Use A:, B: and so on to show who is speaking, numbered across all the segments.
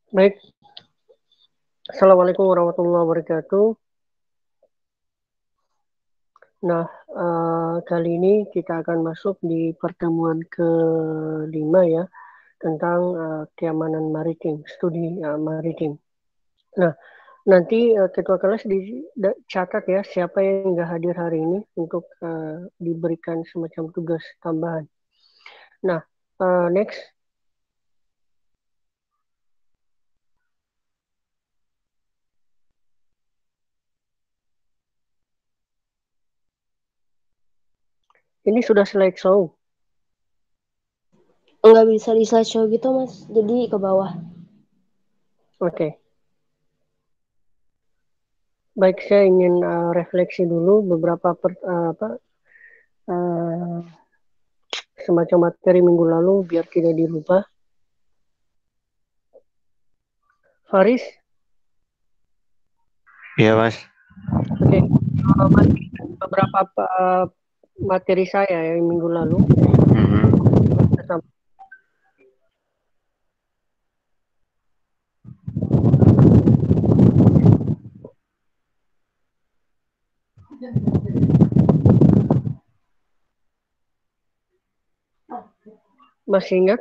A: Baik, Assalamualaikum warahmatullahi wabarakatuh. Nah, kali ini kita akan masuk di pertemuan kelima ya, tentang keamanan maritim, studi maritim. Nah, nanti ketua kelas dicatat ya, siapa yang nggak hadir hari ini untuk diberikan semacam tugas tambahan. Nah, next, ini sudah slideshow.
B: Nggak bisa di slideshow gitu mas, jadi ke bawah.
A: Oke. Baik, saya ingin refleksi dulu beberapa uh, semacam materi minggu lalu biar tidak dilupa. Faris,
C: Iya mas.
A: oke, masih beberapa materi saya yang minggu lalu. Masih ingat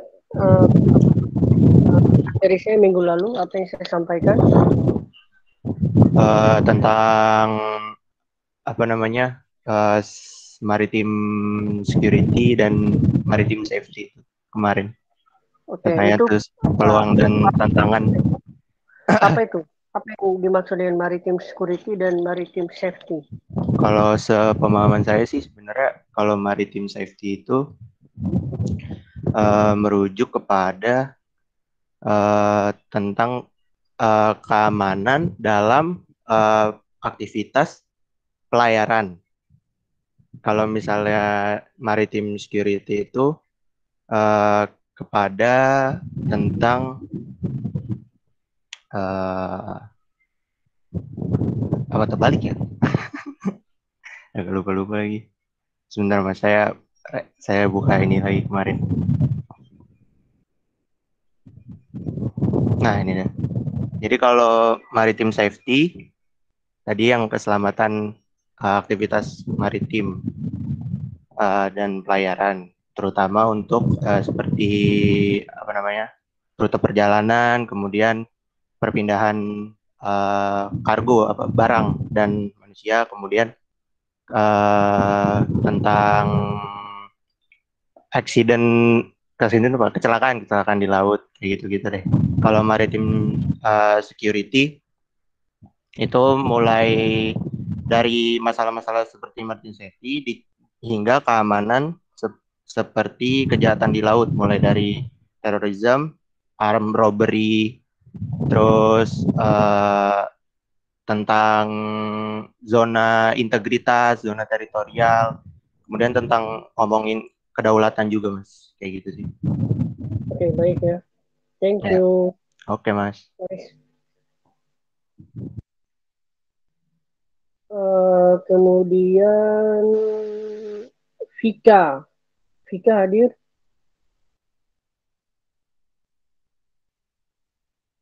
A: materi saya minggu lalu apa yang saya sampaikan?
C: Tentang apa namanya maritim security dan maritim safety kemarin.
A: Oke,
C: Terkait
A: itu
C: terus peluang dan tantangan.
A: apa itu? Apa yang dimaksud dengan maritime security dan maritime safety?
C: Kalau sepemahaman saya sih sebenarnya kalau maritim safety itu merujuk kepada tentang keamanan dalam aktivitas pelayaran. Kalau misalnya maritim security itu kepada tentang apa terbalik ya? Agak lupa lagi. Sebentar mas, saya buka ini lagi kemarin. Nah ini deh. Jadi kalau maritim safety tadi yang keselamatan aktivitas maritim dan pelayaran, terutama untuk seperti apa namanya rute perjalanan, kemudian perpindahan kargo, barang dan manusia, kemudian tentang accident kecelakaan di laut kayak gitu deh. Kalau maritim security itu mulai dari masalah-masalah seperti maritim safety hingga keamanan seperti kejahatan di laut, mulai dari terorisme, armed robbery, terus tentang zona integritas, zona teritorial, kemudian tentang ngomongin kedaulatan juga mas, kayak gitu sih.
A: Oke, baik ya. Thank
C: Ya,
A: you.
C: oke mas.
A: Kemudian Vika. Vika hadir?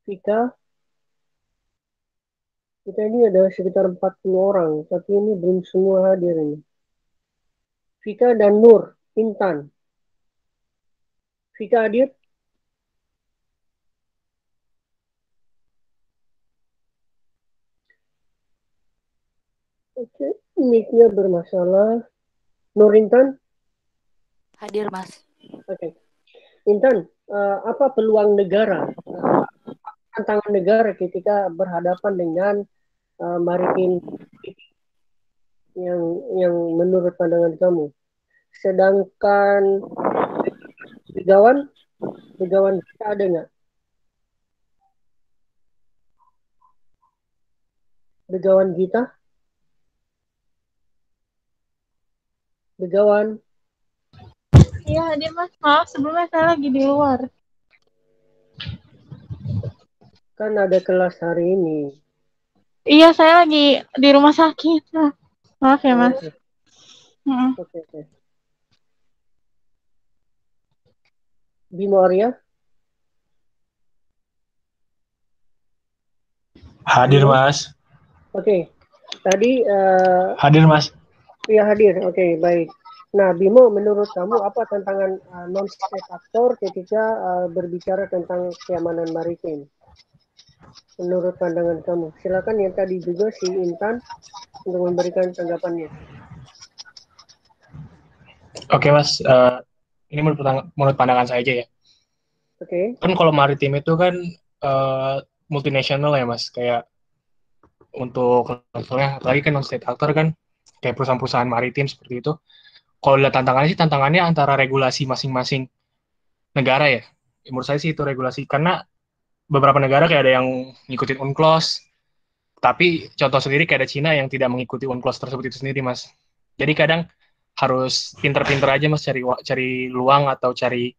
A: Vika? Kita ini ada sekitar 40 orang, tapi ini belum semua hadir ini. Vika dan Nur, Intan. Vika hadir? Oke, mic-nya bermasalah. Nur Intan?
D: Hadir, Mas.
A: Oke. Intan, apa peluang negara, tantangan negara ketika berhadapan dengan maritim yang menurut pandangan kamu? Sedangkan begawan, begawan kita ada nggak? Begawan kita? Begawan?
E: Iya hadir mas, maaf sebelumnya saya lagi di luar.
A: Kan ada kelas hari ini.
E: Iya saya lagi di rumah sakit. Maaf ya mas.
A: Oke, oke. Bimo Arya?
F: Hadir,
A: Bimo?
F: Mas.
A: Oke. Tadi
F: Hadir, Mas.
A: ya hadir. Oke, baik. Nah, Bimo, menurut kamu apa tantangan non-state actor ketika berbicara tentang keamanan maritim? Menurut pandangan kamu, silakan yang tadi juga si Intan untuk memberikan tanggapannya.
F: Oke, Mas. Ini menurut pandangan saya aja ya.
A: Oke.
F: Kan kalau maritim itu kan multinasional ya, Mas. Kayak untuk levelnya, apalagi kan non-state actor kan, kayak perusahaan-perusahaan maritim seperti itu. Kalau lihat tantangannya sih, tantangannya antara regulasi masing-masing negara ya. Menurut saya sih itu regulasi. Karena beberapa negara kayak ada yang ngikutin UNCLOS, tapi contoh sendiri kayak ada Cina yang tidak mengikuti UNCLOS tersebut itu sendiri, Mas. Jadi kadang harus pinter-pinter aja, Mas, cari luang atau cari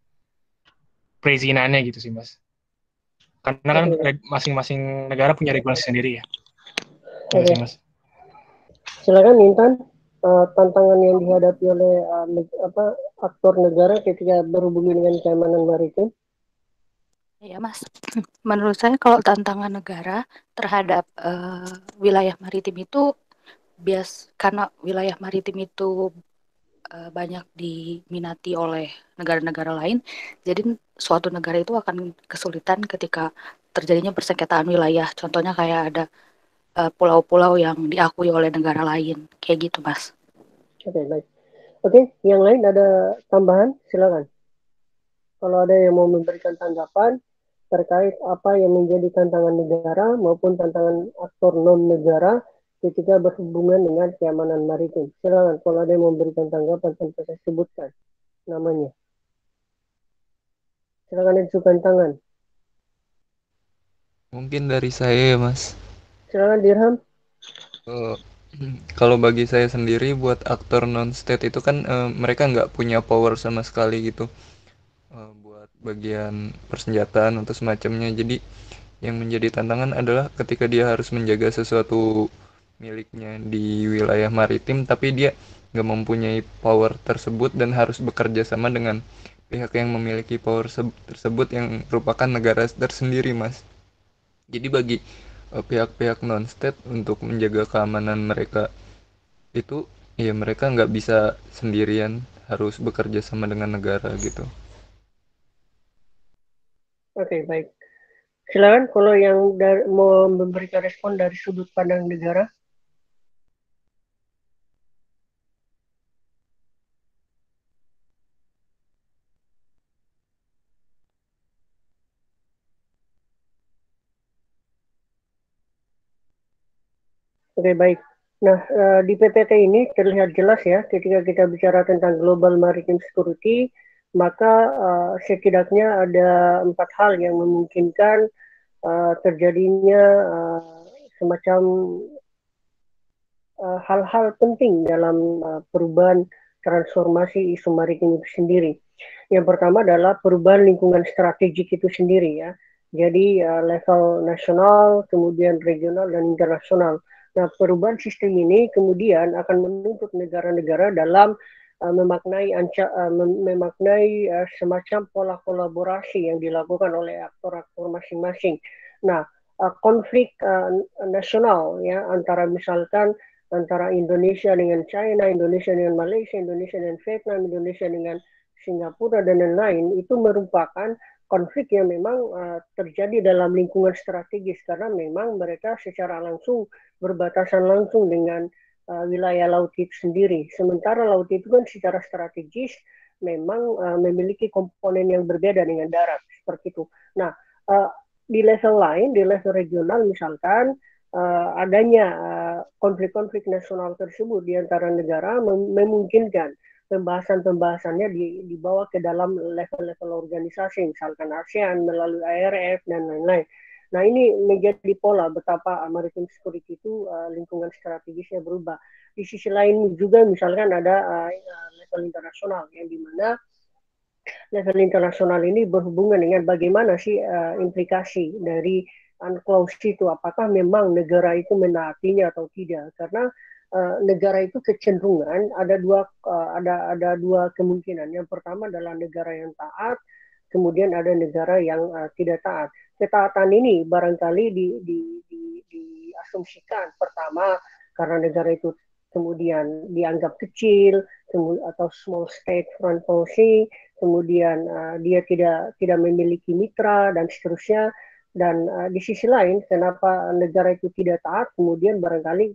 F: perizinannya gitu sih, Mas. Karena kan
A: Oke.
F: masing-masing negara punya regulasi sendiri ya. Gitu
A: Oke.
F: sih, Mas.
A: Silakan Intan, tantangan yang dihadapi oleh aktor negara ketika berhubungan dengan keamanan maritim.
D: Ya, Mas. Menurut saya kalau tantangan negara terhadap wilayah maritim itu karena wilayah maritim itu banyak diminati oleh negara-negara lain, jadi suatu negara itu akan kesulitan ketika terjadinya persengketaan wilayah. Contohnya kayak ada pulau-pulau yang diakui oleh negara lain, kayak gitu, Mas.
A: Oke, baik. Oke, yang lain ada tambahan? Silakan. Kalau ada yang mau memberikan tanggapan terkait apa yang menjadi tantangan negara maupun tantangan aktor non-negara ketika berhubungan dengan keamanan maritim. Silakan, kalau ada yang memberikan tanggapan tanpa saya sebutkan namanya. Silakan ajukan tangan.
G: Mungkin dari saya ya, Mas.
A: Silakan Dirham.
G: Kalau bagi saya sendiri buat aktor non-state itu kan mereka nggak punya power sama sekali gitu buat bagian persenjataan atau semacamnya. Jadi yang menjadi tantangan adalah ketika dia harus menjaga sesuatu miliknya di wilayah maritim, tapi dia nggak mempunyai power tersebut dan harus bekerja sama dengan pihak yang memiliki power tersebut yang merupakan negara tersendiri, Mas. Jadi bagi pihak-pihak non-state untuk menjaga keamanan mereka itu ya mereka nggak bisa sendirian, harus bekerja sama dengan negara gitu.
A: Oke, baik. Silakan kalau yang mau memberikan respon dari sudut pandang negara. Oke, baik. Nah, di PPT ini terlihat jelas ya, ketika kita bicara tentang Global Maritime Security, maka setidaknya ada 4 hal yang memungkinkan terjadinya semacam hal-hal penting dalam perubahan transformasi isu maritim itu sendiri. Yang pertama adalah perubahan lingkungan strategik itu sendiri ya. Jadi level nasional, kemudian regional dan internasional. Nah, perubahan sistem ini kemudian akan menuntut negara-negara dalam memaknai semacam pola kolaborasi yang dilakukan oleh aktor-aktor masing-masing. Nah, konflik nasional ya antara misalkan antara Indonesia dengan China, Indonesia dengan Malaysia, Indonesia dengan Vietnam, Indonesia dengan Singapura dan lain-lain itu merupakan konflik yang memang terjadi dalam lingkungan strategis karena memang mereka secara langsung berbatasan langsung dengan wilayah laut itu sendiri. Sementara laut itu kan secara strategis memang memiliki komponen yang berbeda dengan darat seperti itu. Nah, di level lain, di level regional misalkan adanya konflik-konflik nasional tersebut di antara negara memungkinkan pembahasan-pembahasannya dibawa ke dalam level-level organisasi, misalkan ASEAN melalui ARF dan lain-lain. Nah, ini menjadi pola betapa maritime security itu lingkungan strategisnya berubah. Di sisi lain juga misalkan ada level internasional yang dimana level internasional ini berhubungan dengan bagaimana sih implikasi dari UNCLOS itu, apakah memang negara itu menaatinya atau tidak? Karena negara itu kecenderungan ada dua kemungkinan. Yang pertama adalah negara yang taat, kemudian ada negara yang tidak taat. Ketaatan ini barangkali diasumsikan. Pertama, karena negara itu kemudian dianggap kecil, atau small state foreign policy, kemudian dia tidak memiliki mitra dan seterusnya. Dan di sisi lain, kenapa negara itu tidak taat? Kemudian barangkali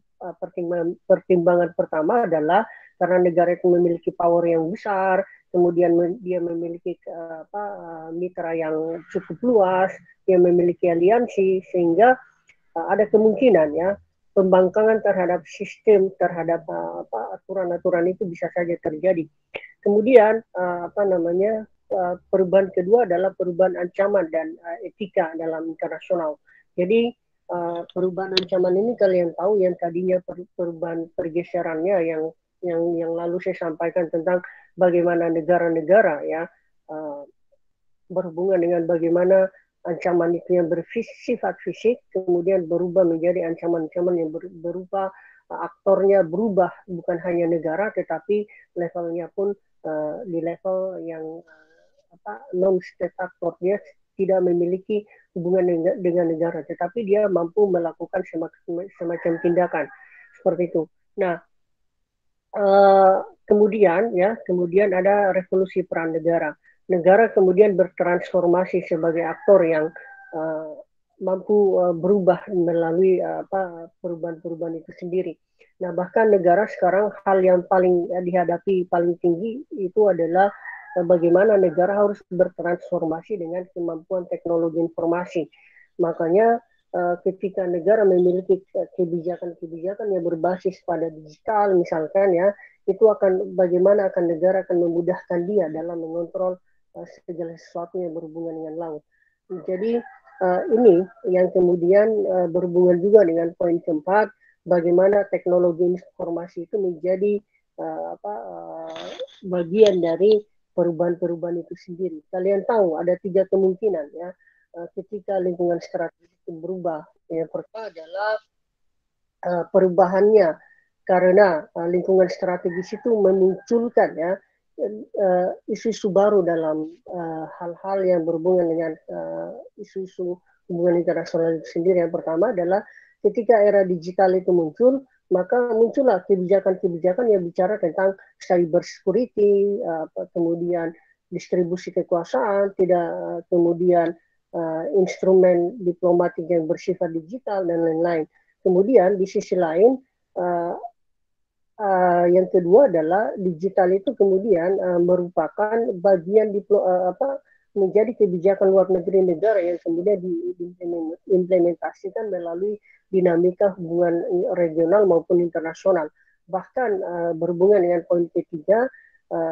A: pertimbangan pertama adalah karena negara itu memiliki power yang besar, kemudian dia memiliki mitra yang cukup luas, dia memiliki aliansi, sehingga ada kemungkinan ya pembangkangan terhadap sistem, terhadap aturan-aturan itu bisa saja terjadi. Kemudian perubahan kedua adalah perubahan ancaman dan etika dalam internasional. Jadi perubahan ancaman ini kalian tahu yang tadinya perubahan pergeserannya yang lalu saya sampaikan tentang bagaimana negara-negara ya berhubungan dengan bagaimana ancaman itu yang bersifat fisik kemudian berubah menjadi ancaman-ancaman yang berupa aktornya berubah, bukan hanya negara tetapi levelnya pun di level yang non-state actor, dia tidak memiliki hubungan dengan negara tetapi dia mampu melakukan semacam tindakan seperti itu. Nah, kemudian ada revolusi peran negara. Negara kemudian bertransformasi sebagai aktor yang mampu berubah melalui perubahan-perubahan itu sendiri. Nah, bahkan negara sekarang hal yang paling dihadapi paling tinggi itu adalah bagaimana negara harus bertransformasi dengan kemampuan teknologi informasi. Makanya ketika negara memiliki kebijakan-kebijakan yang berbasis pada digital misalkan ya, itu akan bagaimana negara akan memudahkan dia dalam mengontrol segala sesuatu yang berhubungan dengan laut. Jadi ini yang kemudian berhubungan juga dengan poin keempat, bagaimana teknologi informasi itu menjadi bagian dari perubahan-perubahan itu sendiri. Kalian tahu ada 3 kemungkinan ya ketika lingkungan strategis itu berubah. Yang pertama adalah perubahannya karena lingkungan strategis itu memunculkan ya isu-isu baru dalam hal-hal yang berhubungan dengan isu-isu hubungan internasional itu sendiri. Yang pertama adalah ketika era digital itu muncul, maka muncullah kebijakan-kebijakan yang bicara tentang cyber security, kemudian distribusi kekuasaan, kemudian instrumen diplomatik yang bersifat digital dan lain-lain. Kemudian di sisi lain yang kedua adalah digital itu kemudian merupakan bagian menjadi kebijakan luar negeri negara yang kemudian diimplementasikan melalui dinamika hubungan regional maupun internasional. Bahkan berhubungan dengan poin ketiga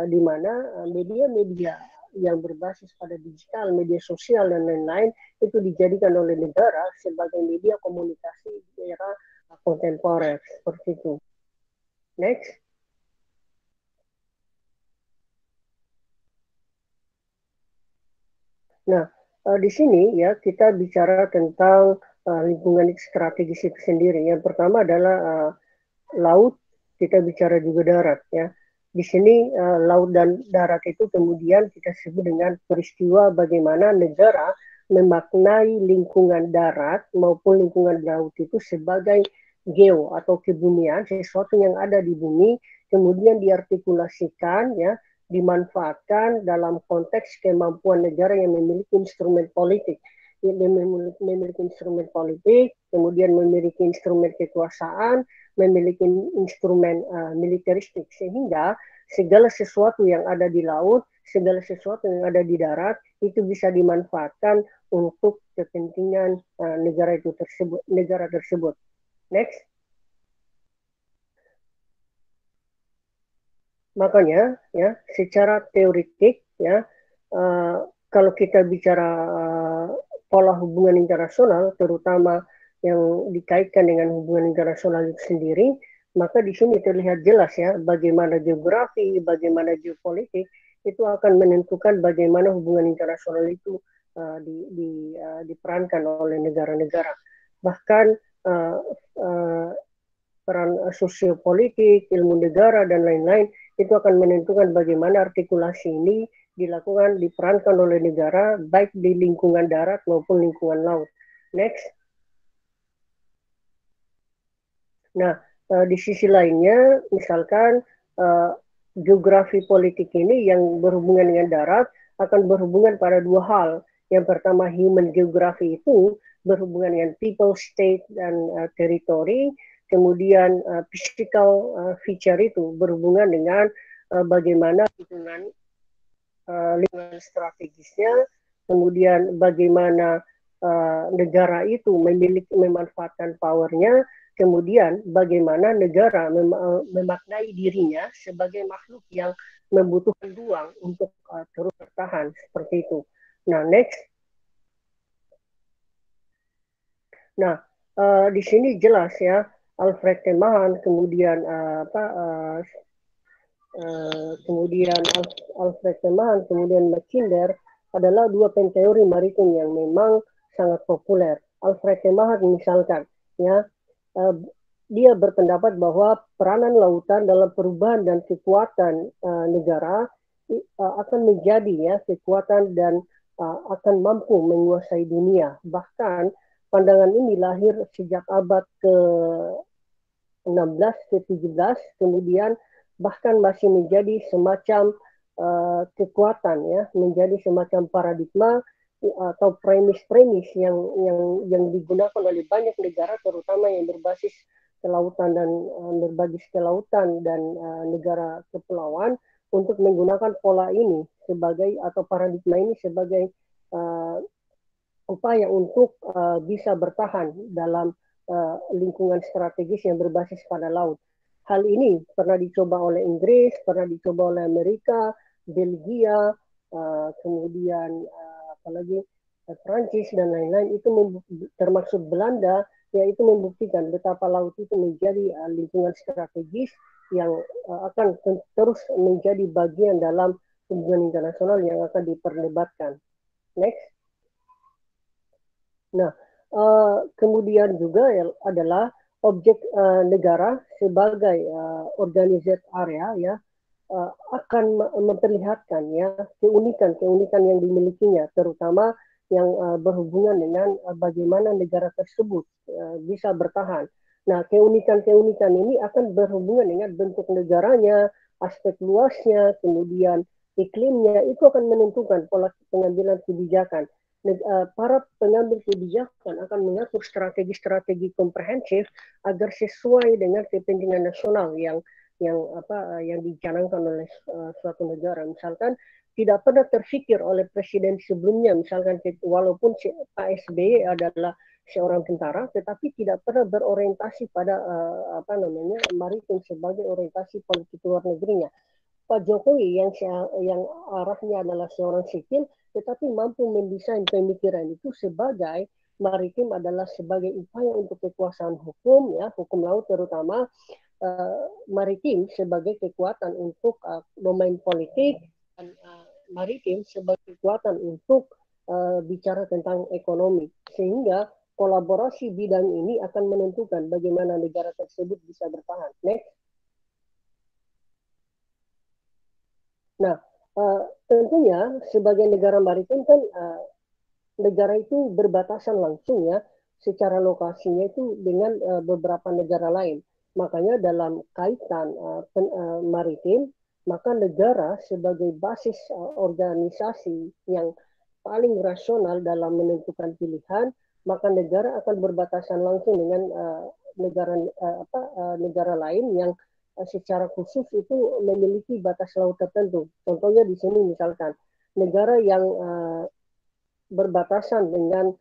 A: di mana media-media yang berbasis pada digital, media sosial dan lain-lain itu dijadikan oleh negara sebagai media komunikasi di era kontemporer seperti itu. Next. Nah, di sini ya kita bicara tentang lingkungan strategis itu sendiri. Yang pertama adalah laut, kita bicara juga darat ya. Di sini laut dan darat itu kemudian kita sebut dengan peristiwa bagaimana negara memaknai lingkungan darat maupun lingkungan laut itu sebagai geo atau kebumian, sesuatu yang ada di bumi, kemudian diartikulasikan ya, dimanfaatkan dalam konteks kemampuan negara yang memiliki instrumen politik. Memiliki instrumen politik, kemudian memiliki instrumen kekuasaan, memiliki instrumen militeristik, sehingga segala sesuatu yang ada di laut, segala sesuatu yang ada di darat itu bisa dimanfaatkan untuk kepentingan negara tersebut. Next. Makanya ya secara teoritik ya kalau kita bicara pola hubungan internasional terutama yang dikaitkan dengan hubungan internasional itu sendiri, maka di sini terlihat jelas ya bagaimana geografi, bagaimana geopolitik itu akan menentukan bagaimana hubungan internasional itu diperankan oleh negara-negara. Bahkan peran sosiopolitik, ilmu negara dan lain-lain itu akan menentukan bagaimana artikulasi ini diperankan oleh negara baik di lingkungan darat maupun lingkungan laut. Next. Nah, di sisi lainnya, misalkan geografi politik ini yang berhubungan dengan darat akan berhubungan pada dua hal. Yang pertama, human geography itu berhubungan dengan people, state, dan territory. Kemudian physical feature itu berhubungan dengan bagaimana lingkungan strategisnya, kemudian bagaimana negara itu memanfaatkan powernya, kemudian bagaimana negara memaknai dirinya sebagai makhluk yang membutuhkan ruang untuk terus bertahan, seperti itu. Nah, next. Nah, di sini jelas ya, Alfred Temahan, kemudian kemudian Alfred Temahan, kemudian Mackinder adalah dua penteori maritim yang memang sangat populer. Alfred Temahan misalkan, ya, dia berpendapat bahwa peranan lautan dalam perubahan dan kekuatan negara akan menjadi ya kekuatan dan akan mampu menguasai dunia. Bahkan pandangan ini lahir sejak abad ke-16 ke-17, kemudian bahkan masih menjadi semacam kekuatan ya, menjadi semacam paradigma atau premis-premis yang digunakan oleh banyak negara, terutama yang berbasis kelautan dan berbasis kelautan dan negara kepulauan, untuk menggunakan pola ini sebagai atau paradigma ini sebagai upaya untuk bisa bertahan dalam lingkungan strategis yang berbasis pada laut. Hal ini pernah dicoba oleh Inggris, pernah dicoba oleh Amerika, Belgia, kemudian apalagi Prancis dan lain-lain, itu termasuk Belanda, yaitu membuktikan betapa laut itu menjadi lingkungan strategis yang akan terus menjadi bagian dalam hubungan internasional yang akan diperdebatkan. Next. Nah, kemudian juga adalah objek negara sebagai organized area ya akan memperlihatkan ya keunikan yang dimilikinya, terutama yang berhubungan dengan bagaimana negara tersebut bisa bertahan. Nah, keunikan ini akan berhubungan dengan bentuk negaranya, aspek luasnya, kemudian iklimnya, itu akan menentukan pola pengambilan kebijakan. Para pengambil kebijakan akan mengatur strategi-strategi komprehensif agar sesuai dengan kepentingan nasional yang dicanangkan oleh suatu negara. Misalkan tidak pernah terfikir oleh presiden sebelumnya, misalkan walaupun Pak SBY adalah seorang tentara, tetapi tidak pernah berorientasi pada maritim sebagai orientasi politik luar negerinya. Pak Jokowi yang arahnya adalah seorang sipil, tetapi mampu mendesain pemikiran itu sebagai maritim adalah sebagai upaya untuk kekuasaan hukum, ya, hukum laut terutama, maritim sebagai kekuatan untuk domain politik, dan maritim sebagai kekuatan untuk bicara tentang ekonomi. Sehingga kolaborasi bidang ini akan menentukan bagaimana negara tersebut bisa bertahan. Next. Nah, tentunya sebagai negara maritim kan negara itu berbatasan langsung ya secara lokasinya itu dengan beberapa negara lain. Makanya dalam kaitan maritim, maka negara sebagai basis organisasi yang paling rasional dalam menentukan pilihan, maka negara akan berbatasan langsung dengan negara lain yang secara khusus itu memiliki batas laut tertentu. Contohnya di sini misalkan negara yang berbatasan dengan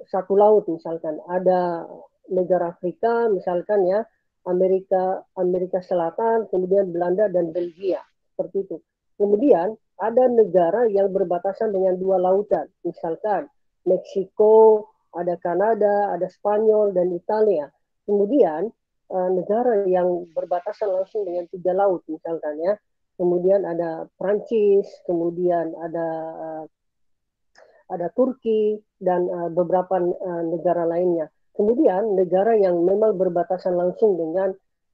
A: satu laut, misalkan ada negara Afrika misalkan ya, Amerika Selatan, kemudian Belanda dan Belgia, seperti itu. Kemudian ada negara yang berbatasan dengan dua lautan, misalkan Meksiko, ada Kanada, ada Spanyol dan Italia. Kemudian negara yang berbatasan langsung dengan tiga laut misalkan ya, kemudian ada Prancis, kemudian ada Turki dan beberapa negara lainnya. Kemudian negara yang memang berbatasan langsung dengan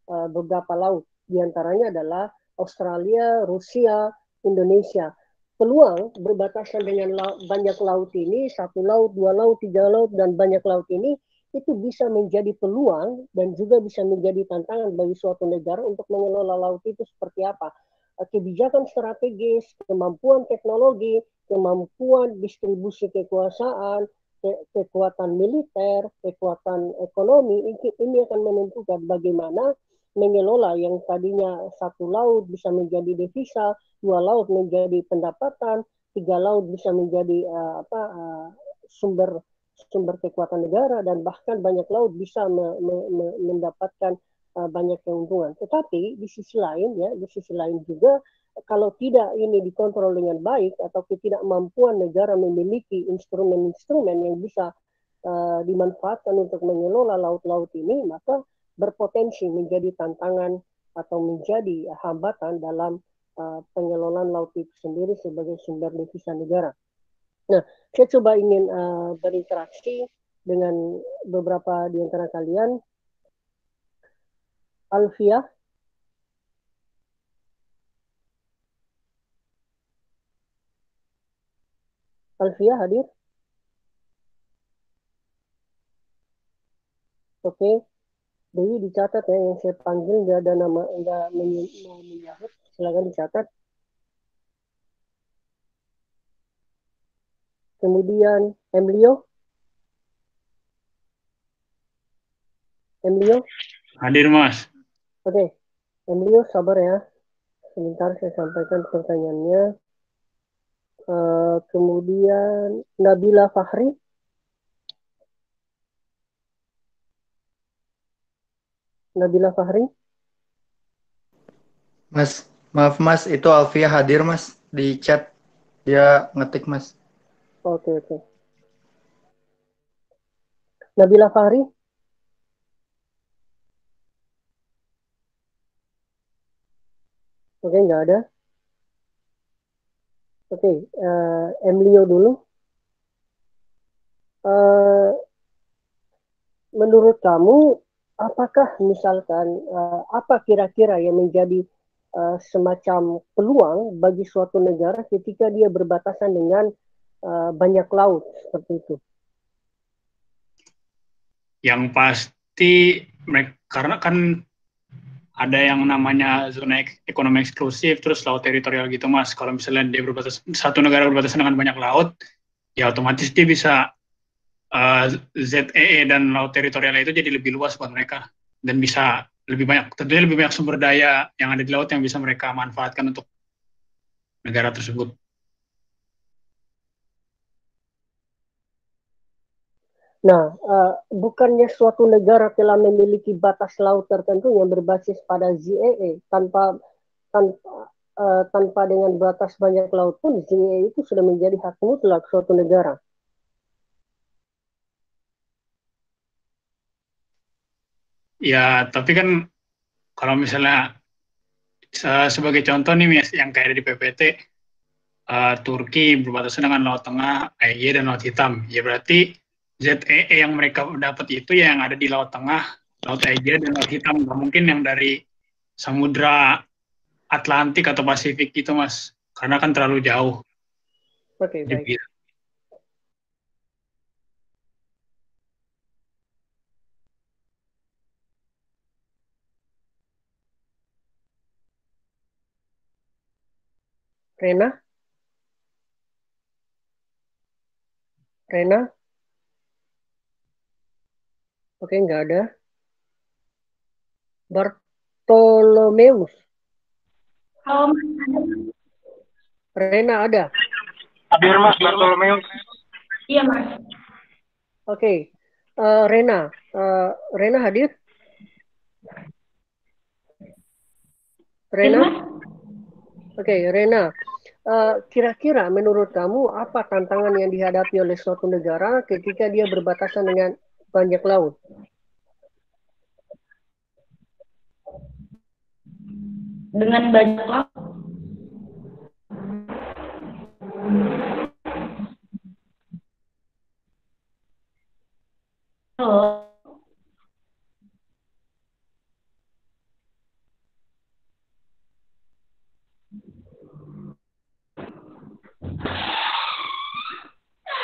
A: beberapa laut, diantaranya adalah Australia, Rusia, Indonesia. Peluang berbatasan dengan banyak laut ini, satu laut, dua laut, tiga laut, dan banyak laut ini itu bisa menjadi peluang dan juga bisa menjadi tantangan bagi suatu negara untuk mengelola laut itu seperti apa. Kebijakan strategis, kemampuan teknologi, kemampuan distribusi kekuasaan, kekuatan militer, kekuatan ekonomi, ini akan menentukan bagaimana mengelola yang tadinya satu laut bisa menjadi devisa, dua laut menjadi pendapatan, tiga laut bisa menjadi sumber kekuatan negara, dan bahkan banyak laut bisa mendapatkan banyak keuntungan. Tetapi di sisi lain juga kalau tidak ini dikontrol dengan baik atau ketidakmampuan negara memiliki instrumen-instrumen yang bisa dimanfaatkan untuk mengelola laut-laut ini, maka berpotensi menjadi tantangan atau menjadi hambatan dalam pengelolaan laut itu sendiri sebagai sumber devisa negara. Nah, saya coba ingin berinteraksi dengan beberapa di antara kalian. Alfia, hadir? Oke, Dewi dicatat ya, yang saya panggil nggak ada nama, nggak menyahut, silakan dicatat. Kemudian Emilio.
H: Hadir, Mas.
A: Oke, Emilio sabar ya. Sebentar saya sampaikan pertanyaannya. Kemudian Nabila Fahri.
I: Mas, maaf Mas, itu Alfia hadir Mas di chat. Dia ngetik Mas.
A: Oke. Nabila Fahri. Oke, nggak ada. Oke, Emilio dulu. Menurut kamu, apakah misalkan apa kira-kira yang menjadi semacam peluang bagi suatu negara ketika dia berbatasan dengan banyak laut seperti itu?
H: Yang pasti karena kan ada yang namanya zona ekonomi eksklusif, terus laut teritorial gitu Mas. Kalau misalnya dia satu negara berbatasan dengan banyak laut, ya otomatis dia bisa ZEE dan laut teritorial itu jadi lebih luas buat mereka, dan bisa tentunya lebih banyak sumber daya yang ada di laut yang bisa mereka manfaatkan untuk negara tersebut.
A: Nah, bukannya suatu negara telah memiliki batas laut tertentu yang berbasis pada ZEE tanpa dengan batas banyak laut pun ZEE itu sudah menjadi hak mutlak suatu negara.
H: Ya, tapi kan kalau misalnya sebagai contoh nih Mas, yang kayak di PPT, Turki berbatasan dengan Laut Tengah, Aegean dan Laut Hitam. Ya berarti ZEE yang mereka dapat itu yang ada di Laut Tengah, Laut Aegean dan Laut Hitam. Nggak mungkin yang dari Samudra Atlantik atau Pasifik itu Mas, karena kan terlalu jauh.
A: Oke, baik. Rena? Oke, nggak ada. Bartolomeus? Rena ada?
F: Hadir Mas, Bartolomeus.
E: Iya Mas.
A: Oke, Rena hadir? Rena? Oke, Rena. Kira-kira menurut kamu apa tantangan yang dihadapi oleh suatu negara ketika dia berbatasan dengan banyak laut?
E: Dengan banyak laut. Halo.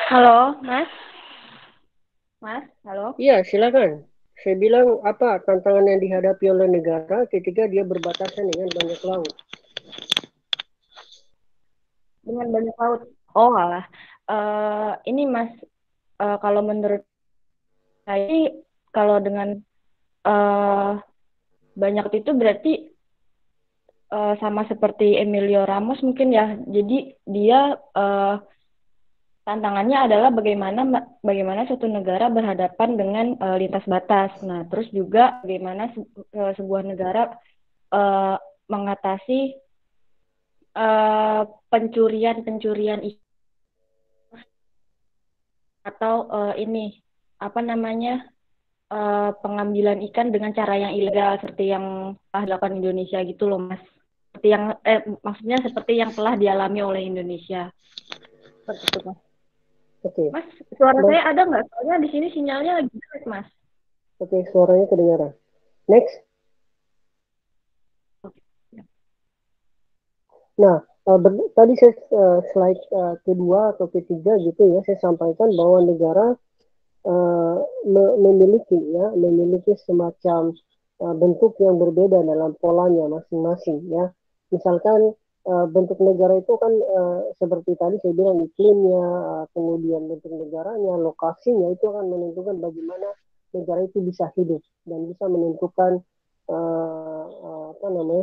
E: Halo, Mas. Mas, halo?
A: Iya, silakan. Saya bilang apa tantangan yang dihadapi oleh negara ketika dia berbatasan dengan banyak laut.
E: Dengan banyak laut. Oh, alah. Ini Mas, kalau menurut saya, kalau dengan banyak itu berarti sama seperti Emilio Ramos mungkin ya. Jadi dia tantangannya adalah bagaimana suatu negara berhadapan dengan lintas batas. Nah, terus juga bagaimana sebuah negara mengatasi pencurian atau ini apa namanya pengambilan ikan dengan cara yang ilegal seperti yang telah dilakukan Indonesia gitu loh Mas. Seperti yang maksudnya seperti yang telah dialami oleh Indonesia. Seperti itu Mas.
A: Oke.
E: Mas, suara saya ada nggak? Soalnya di sini sinyalnya lagi jelek Mas.
A: Oke, suaranya kedengaran. Next. Nah, tadi saya slide kedua atau ketiga gitu ya, saya sampaikan bahwa negara memiliki semacam bentuk yang berbeda dalam polanya masing-masing ya. Misalkan bentuk negara itu kan seperti tadi saya bilang iklimnya, kemudian bentuk negaranya, lokasinya itu akan menentukan bagaimana negara itu bisa hidup dan bisa menentukan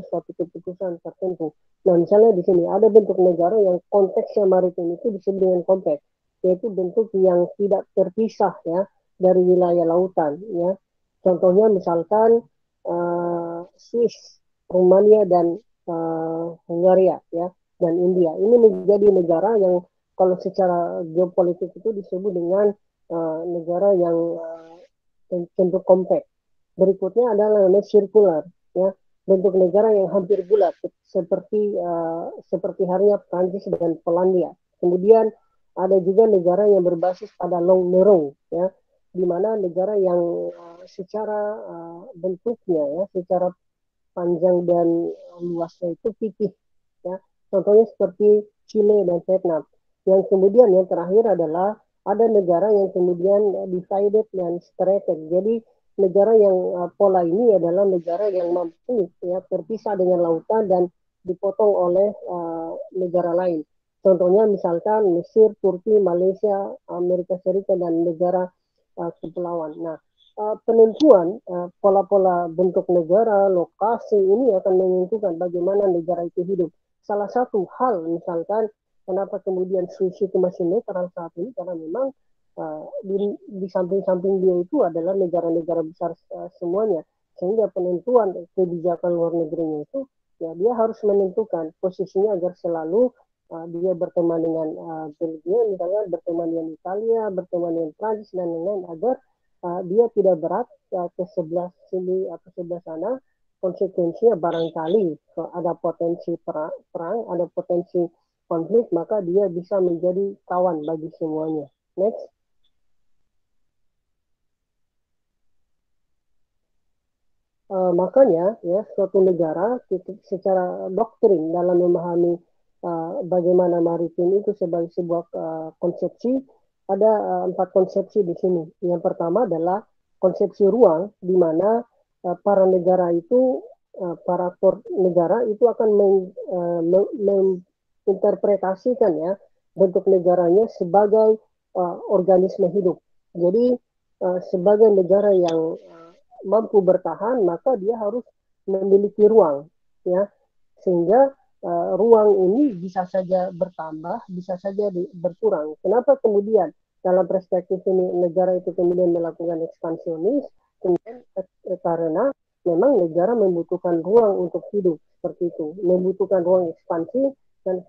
A: suatu keputusan tertentu. Nah, misalnya di sini ada bentuk negara yang konteksnya maritim itu disebut dengan konteks, yaitu bentuk yang tidak terpisah ya dari wilayah lautan ya. Contohnya misalkan Swiss, Rumania dan Hungaria ya dan India. Ini menjadi negara yang kalau secara geopolitik itu disebut dengan negara yang bentuk kompleks. Berikutnya adalah namanya sirkular ya, bentuk negara yang hampir bulat seperti halnya Prancis dan Polandia. Kemudian ada juga negara yang berbasis pada long nerong ya, di mana negara yang secara bentuknya ya, secara panjang dan luasnya itu pipih ya. Contohnya seperti Chile dan Vietnam. Yang kemudian yang terakhir adalah ada negara yang kemudian divided dan separated. Jadi negara yang pola ini adalah negara yang mampu ya terpisah dengan lautan dan dipotong oleh negara lain. Contohnya misalkan Mesir, Turki, Malaysia, Amerika Serikat dan negara kepulauan. Nah, penentuan pola-pola bentuk negara, lokasi ini akan menentukan bagaimana negara itu hidup. Salah satu hal misalkan kenapa kemudian Swiss itu masih netral saat ini karena memang di samping-samping dia itu adalah negara-negara besar semuanya, sehingga penentuan kebijakan luar negerinya itu ya dia harus menentukan posisinya agar selalu dia berteman dengan Belgia, misalnya berteman dengan Italia, berteman dengan Prancis dan lain-lain agar dia tidak berat ke sebelah sini atau sebelah sana. Konsekuensinya barangkali ada potensi perang, ada potensi konflik, maka dia bisa menjadi kawan bagi semuanya. Next. Makanya ya suatu negara secara doktrin dalam memahami bagaimana maritim itu sebagai sebuah konsepsi, ada 4 konsepsi di sini. Yang pertama adalah konsepsi ruang, di mana para negara itu, para aktor negara itu akan menginterpretasikan ya bentuk negaranya sebagai organisme hidup. Jadi sebagai negara yang mampu bertahan, maka dia harus memiliki ruang ya, sehingga ruang ini bisa saja bertambah, bisa saja berkurang. Kenapa kemudian dalam perspektif ini negara itu kemudian melakukan ekspansionis? Kemudian karena memang negara membutuhkan ruang untuk hidup seperti itu, membutuhkan ruang ekspansi dan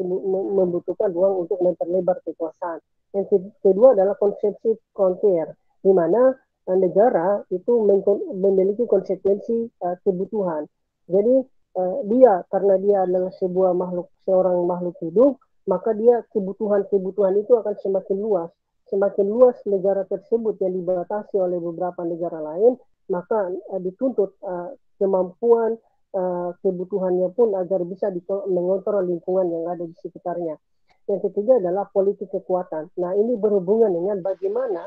A: membutuhkan ruang untuk memperlebar kekuasaan. Yang kedua adalah konsepsi frontier, di mana negara itu memiliki konsekuensi kebutuhan. Jadi dia karena dia adalah seorang makhluk hidup, maka dia kebutuhan itu akan semakin luas. Semakin luas negara tersebut yang dibatasi oleh beberapa negara lain, maka dituntut kemampuan kebutuhannya pun agar bisa mengontrol lingkungan yang ada di sekitarnya. Yang ketiga adalah politik kekuatan. Nah, ini berhubungan dengan bagaimana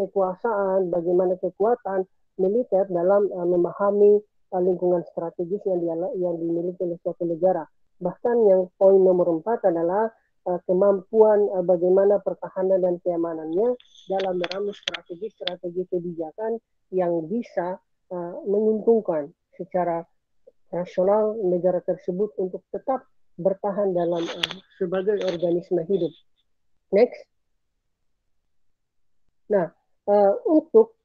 A: kekuasaan, bagaimana kekuatan militer dalam memahami lingkungan strategis yang dimiliki oleh suatu negara. Bahkan yang poin nomor 4 adalah kemampuan bagaimana pertahanan dan keamanannya dalam meramu strategi kebijakan yang bisa menguntungkan secara rasional negara tersebut untuk tetap bertahan dalam sebagai organisme hidup. Next. Nah, untuk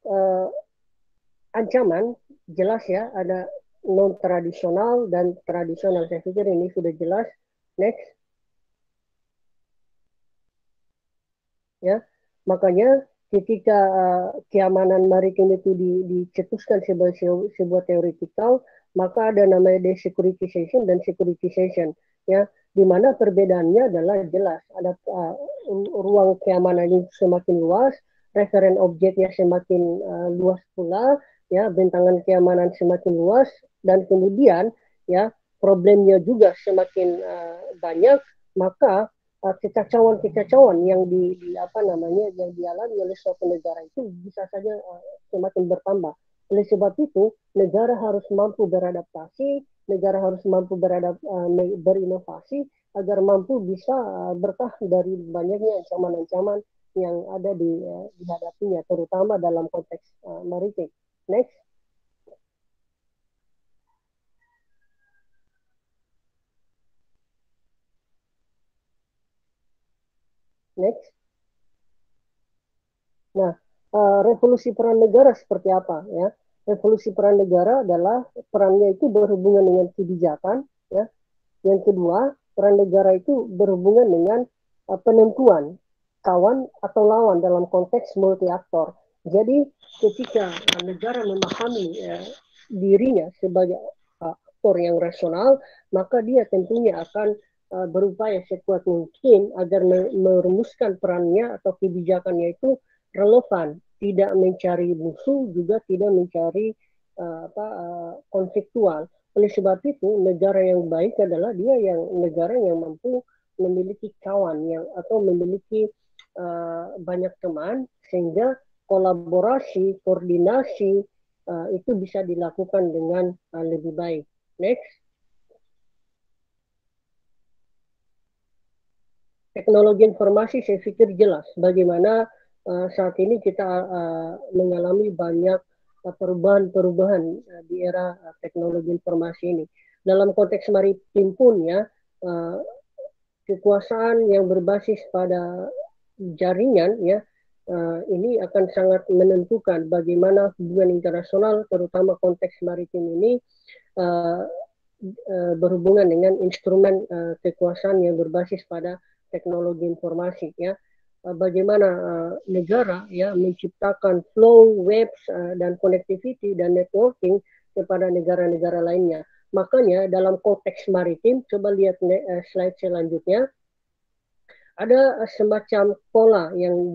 A: ancaman jelas ya, ada non tradisional dan tradisional. Saya pikir ini sudah jelas. Next. Ya, makanya ketika keamanan maritim itu dicetuskan sebagai sebuah teoretikal, maka ada namanya desecuritization dan securitization, ya, di mana perbedaannya adalah jelas. Ada ruang keamanan yang semakin luas, referen objeknya semakin luas pula, ya, bentangan keamanan semakin luas, dan kemudian ya problemnya juga semakin banyak, maka kekacauan yang yang dialami oleh suatu negara itu bisa saja semakin bertambah. Oleh sebab itu, negara harus mampu beradaptasi, negara harus mampu berinovasi agar mampu bisa bertahan dari banyaknya ancaman-ancaman yang ada dihadapinya, terutama dalam konteks maritim. Next. Next. Nah, revolusi peran negara seperti apa ya? Revolusi peran negara adalah perannya itu berhubungan dengan kebijakan, ya. Yang kedua, peran negara itu berhubungan dengan penentuan kawan atau lawan dalam konteks multi aktor. Jadi ketika negara memahami dirinya sebagai aktor yang rasional, maka dia tentunya akan berupaya sekuat mungkin agar merumuskan perannya atau kebijakannya itu relevan, tidak mencari musuh, juga tidak mencari konfliktual. Oleh sebab itu, negara yang baik adalah negara yang mampu memiliki kawan atau memiliki banyak teman, sehingga kolaborasi, koordinasi itu bisa dilakukan dengan lebih baik. Next. Teknologi informasi saya pikir jelas bagaimana saat ini kita mengalami banyak perubahan-perubahan di era teknologi informasi ini. Dalam konteks maritim pun ya, kekuasaan yang berbasis pada jaringan ya, ini akan sangat menentukan bagaimana hubungan internasional, terutama konteks maritim ini berhubungan dengan instrumen kekuasaan yang berbasis pada teknologi informasi ya. Bagaimana negara ya menciptakan flow, webs dan connectivity dan networking kepada negara-negara lainnya. Makanya dalam konteks maritim, coba lihat slide selanjutnya, ada semacam pola yang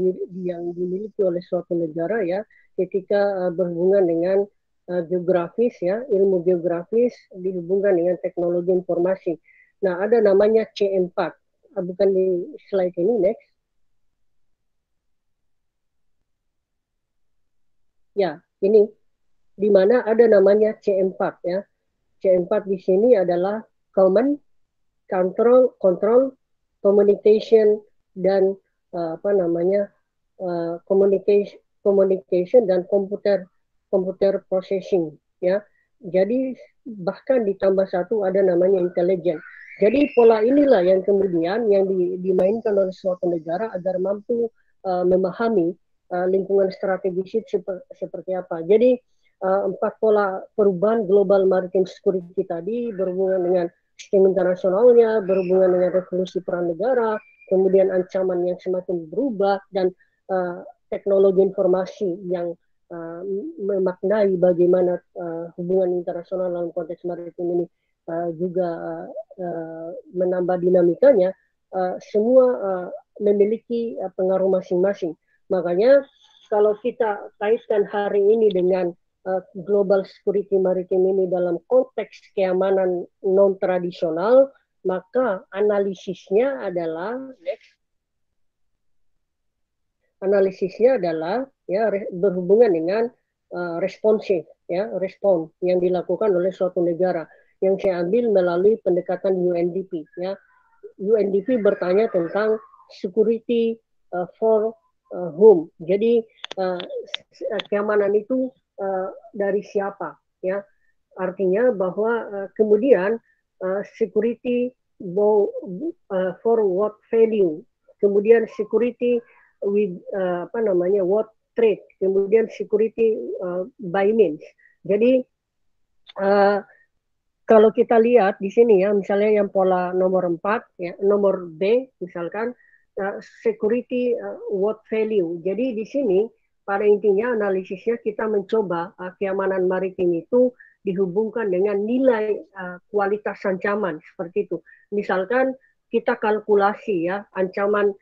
A: dimiliki oleh suatu negara ya ketika berhubungan dengan geografis ya, ilmu geografis dihubungkan dengan teknologi informasi. Nah, ada namanya C4. Bukan di slide ini, next. Ya, ini di mana ada namanya C4 ya. C4 di sini adalah common, control, communication dan communication dan computer processing ya. Jadi bahkan ditambah satu ada namanya intelligence. Jadi pola inilah yang kemudian yang dimainkan oleh suatu negara agar mampu memahami lingkungan strategis seperti apa. Jadi 4 pola perubahan global maritime security tadi berhubungan dengan sistem internasionalnya, berhubungan dengan revolusi peran negara, kemudian ancaman yang semakin berubah, dan teknologi informasi yang memaknai bagaimana hubungan internasional dalam konteks maritim ini juga menambah dinamikanya, semua memiliki pengaruh masing-masing. Makanya kalau kita kaitkan hari ini dengan global security maritim ini dalam konteks keamanan non-tradisional, maka analisisnya adalah next, analisisnya adalah ya berhubungan dengan responsif, ya respon yang dilakukan oleh suatu negara yang saya ambil melalui pendekatan UNDP. Ya, UNDP bertanya tentang security for whom. Jadi keamanan itu dari siapa? Ya, artinya bahwa kemudian security for what value, kemudian security with what trade, kemudian security by means. Jadi kalau kita lihat di sini ya, misalnya yang pola nomor 4, ya, nomor B misalkan security what value. Jadi di sini pada intinya analisisnya kita mencoba keamanan maritim itu dihubungkan dengan nilai kualitas ancaman seperti itu. Misalkan kita kalkulasi ya ancaman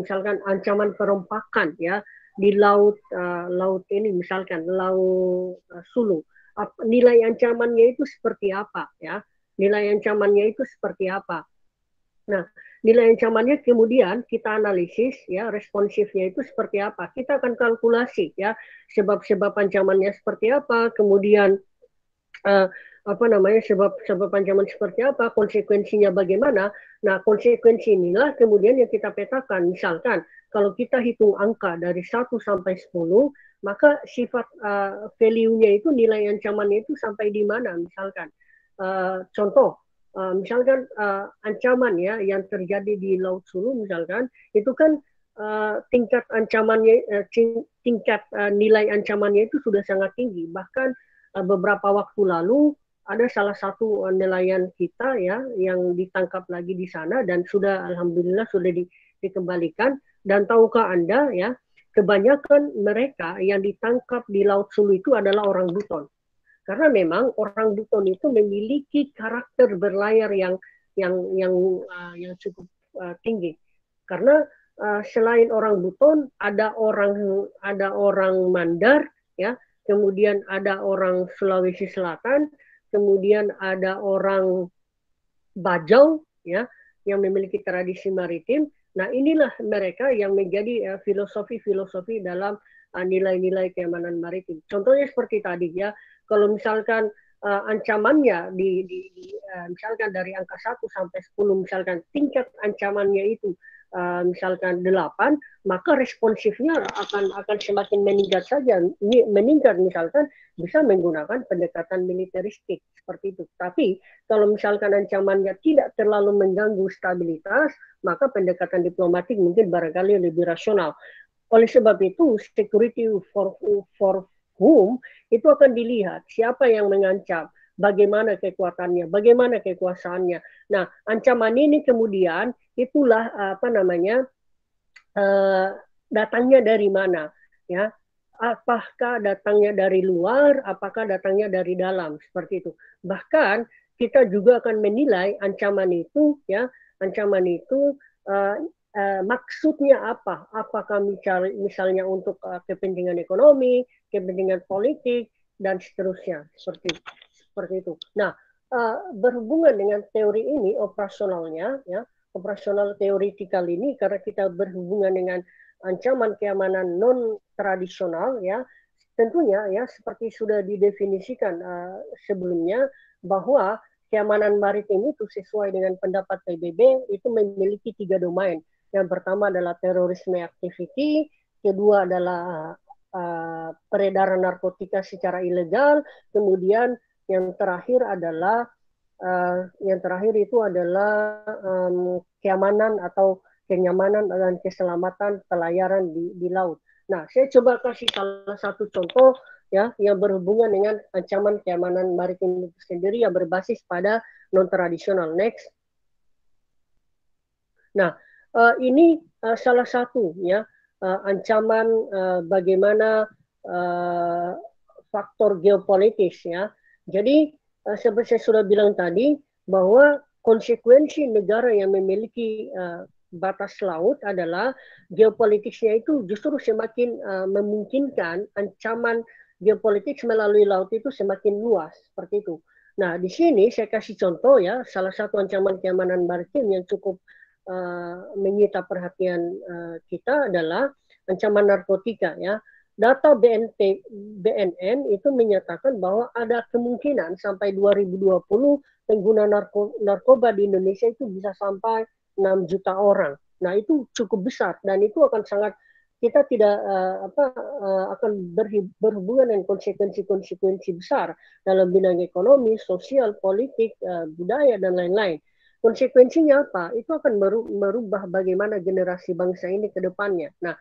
A: misalkan ancaman perompakan ya di laut ini misalkan laut Sulu. Nilai ancamannya itu seperti apa ya? Nilai ancamannya itu seperti apa? Nah, nilai ancamannya kemudian kita analisis ya responsifnya itu seperti apa. Kita akan kalkulasi ya sebab-sebab ancamannya seperti apa, kemudian sebab ancaman seperti apa, konsekuensinya bagaimana. Nah, konsekuensi inilah kemudian yang kita petakan. Misalkan kalau kita hitung angka dari 1 sampai 10, maka sifat value-nya itu, nilai ancamannya itu sampai di mana. Misalkan contoh, misalkan ancaman ya yang terjadi di Laut Sulu misalkan, itu kan tingkat ancamannya, tingkat nilai ancamannya itu sudah sangat tinggi. Bahkan beberapa waktu lalu ada salah satu nelayan kita ya yang ditangkap lagi di sana dan sudah alhamdulillah sudah dikembalikan. Dan tahukah Anda ya, kebanyakan mereka yang ditangkap di Laut Sulu itu adalah orang Buton. Karena memang orang Buton itu memiliki karakter berlayar yang cukup tinggi. Karena selain orang Buton ada orang Mandar ya, kemudian ada orang Sulawesi Selatan, kemudian ada orang Bajau ya yang memiliki tradisi maritim. Nah, inilah mereka yang menjadi filosofi-filosofi dalam nilai-nilai keamanan maritim. Contohnya seperti tadi ya, kalau misalkan ancamannya misalkan dari angka 1 sampai 10 misalkan tingkat ancamannya itu misalkan 8, maka responsifnya akan semakin meningkat saja. Meningkat misalkan bisa menggunakan pendekatan militeristik seperti itu. Tapi kalau misalkan ancamannya tidak terlalu mengganggu stabilitas, maka pendekatan diplomatik mungkin barangkali lebih rasional. Oleh sebab itu, security for whom itu akan dilihat siapa yang mengancam, bagaimana kekuatannya, bagaimana kekuasaannya. Nah, ancaman ini kemudian itulah datangnya dari mana, ya? Apakah datangnya dari luar, apakah datangnya dari dalam, seperti itu. Bahkan kita juga akan menilai ancaman itu, ya, ancaman itu maksudnya apa? Apakah misalnya untuk kepentingan ekonomi, kepentingan politik, dan seterusnya, seperti itu. Nah, berhubungan dengan teori ini, operasionalnya, ya, operasional teoretikal ini, karena kita berhubungan dengan ancaman keamanan non tradisional, ya, tentunya ya seperti sudah didefinisikan sebelumnya bahwa keamanan maritim itu sesuai dengan pendapat PBB itu memiliki 3 domain. Yang pertama adalah terorisme activity, kedua adalah peredaran narkotika secara ilegal, kemudian yang terakhir itu adalah keamanan atau kenyamanan dan keselamatan pelayaran di laut. Nah, saya coba kasih salah satu contoh ya yang berhubungan dengan ancaman keamanan maritim itu sendiri yang berbasis pada non tradisional. Next. Nah, ini salah satu ya ancaman bagaimana faktor geopolitis ya. Jadi seperti saya sudah bilang tadi bahwa konsekuensi negara yang memiliki batas laut adalah geopolitiknya itu justru semakin memungkinkan ancaman geopolitik melalui laut itu semakin luas seperti itu. Nah, di sini saya kasih contoh ya, salah satu ancaman keamanan maritim yang cukup menyita perhatian kita adalah ancaman narkotika ya. Data BNN itu menyatakan bahwa ada kemungkinan sampai 2020 pengguna narkoba di Indonesia itu bisa sampai 6 juta orang. Nah, itu cukup besar dan itu akan sangat kita tidak akan berhubungan dengan konsekuensi besar dalam bidang ekonomi, sosial, politik, budaya dan lain-lain. Konsekuensinya apa? Itu akan merubah bagaimana generasi bangsa ini ke depannya. Nah,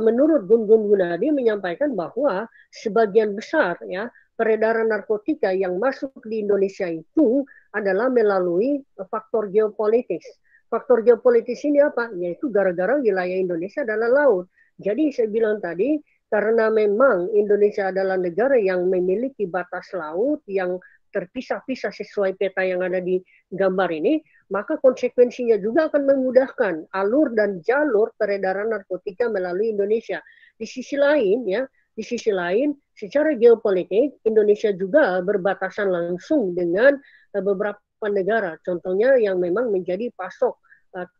A: menurut Gun Gun Gunadi menyampaikan bahwa sebagian besar ya peredaran narkotika yang masuk di Indonesia itu adalah melalui faktor geopolitis. Faktor geopolitis ini apa? Yaitu gara-gara wilayah Indonesia adalah laut. Jadi saya bilang tadi, karena memang Indonesia adalah negara yang memiliki batas laut yang terpisah-pisah sesuai peta yang ada di gambar ini, maka konsekuensinya juga akan memudahkan alur dan jalur peredaran narkotika melalui Indonesia. Di sisi lain ya, secara geopolitik Indonesia juga berbatasan langsung dengan beberapa negara, contohnya yang memang menjadi pasok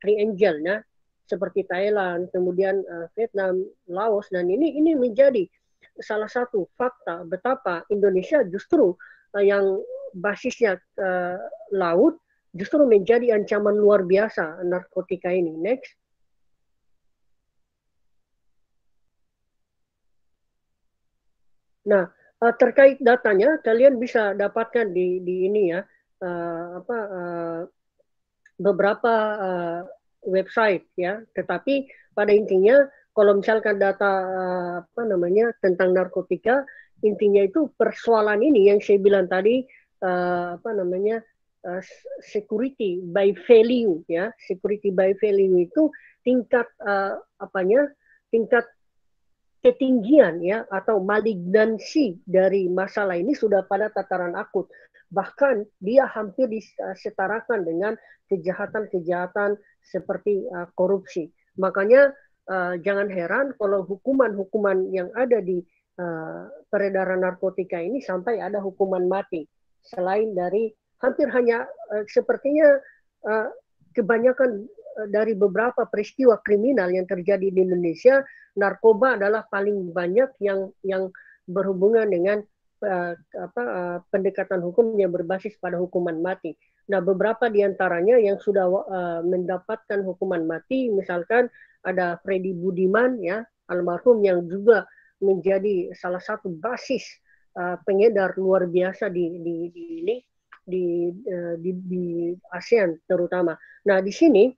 A: triangle ya, seperti Thailand, kemudian Vietnam, Laos, dan ini menjadi salah satu fakta betapa Indonesia justru yang basisnya laut justru menjadi ancaman luar biasa narkotika ini. Next. Nah, terkait datanya kalian bisa dapatkan di ini ya, beberapa website ya. Tetapi pada intinya kalau misalkan data tentang narkotika, intinya itu persoalan ini yang saya bilang tadi security by value ya. Security by value itu tingkat tingkat ketinggian ya atau malignansi dari masalah ini sudah pada tataran akut. Bahkan dia hampir disetarakan dengan kejahatan-kejahatan seperti korupsi. Makanya jangan heran kalau hukuman-hukuman yang ada di peredaran narkotika ini sampai ada hukuman mati. Selain dari hampir hanya sepertinya kebanyakan dari beberapa peristiwa kriminal yang terjadi di Indonesia, narkoba adalah paling banyak yang berhubungan dengan pendekatan hukum yang berbasis pada hukuman mati. Nah, beberapa di antaranya yang sudah mendapatkan hukuman mati, misalkan ada Freddy Budiman ya, almarhum yang juga menjadi salah satu basis pengedar luar biasa di ASEAN terutama. Nah, di sini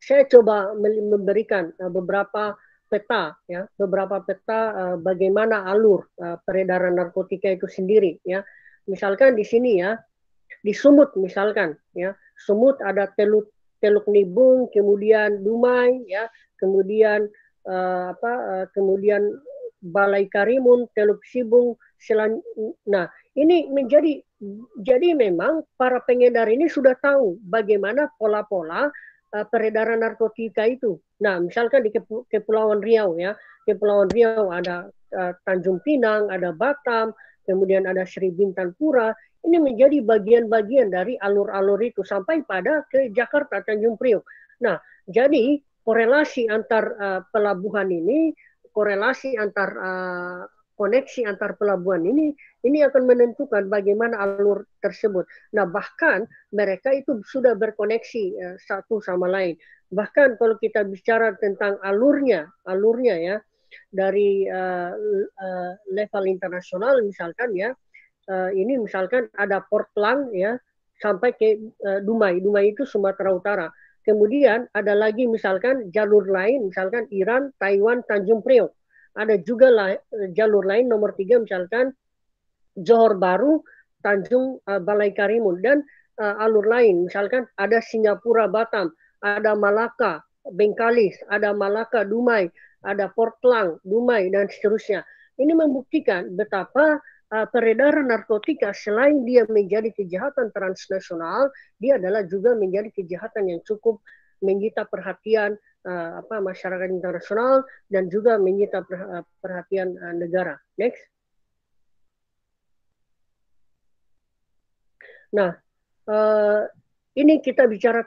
A: saya coba memberikan beberapa peta bagaimana alur peredaran narkotika itu sendiri ya. Misalkan di sini ya, di Sumut misalkan ya. Sumut ada Teluk Nibung, kemudian Dumai ya, kemudian kemudian Balai Karimun, Teluk Sibung, nah, ini jadi memang para pengedar ini sudah tahu bagaimana pola-pola peredaran narkotika itu. Nah, misalkan di Kepulauan Riau ya, Kepulauan Riau ada Tanjung Pinang, ada Batam, kemudian ada Sri Bintang Pura. Ini menjadi bagian-bagian dari alur-alur itu sampai pada ke Jakarta, Tanjung Priok. Nah, jadi korelasi antar pelabuhan ini, korelasi antar koneksi antar pelabuhan ini akan menentukan bagaimana alur tersebut. Nah, bahkan mereka itu sudah berkoneksi satu sama lain. Bahkan kalau kita bicara tentang alurnya ya, dari level internasional misalkan ya, ini misalkan ada Port Klang ya, sampai ke Dumai. Dumai itu Sumatera Utara. Kemudian ada lagi misalkan jalur lain, misalkan Iran, Taiwan, Tanjung Priok. Ada juga jalur lain nomor 3 misalkan Johor Bahru, Tanjung Balai Karimun, dan alur lain misalkan ada Singapura Batam, ada Malaka Bengkalis, ada Malaka Dumai, ada Port Klang Dumai, dan seterusnya. Ini membuktikan betapa peredaran narkotika selain dia menjadi kejahatan transnasional, dia adalah juga menjadi kejahatan yang cukup menyita perhatian masyarakat internasional dan juga menyita perhatian negara. Next. Nah, ini kita bicara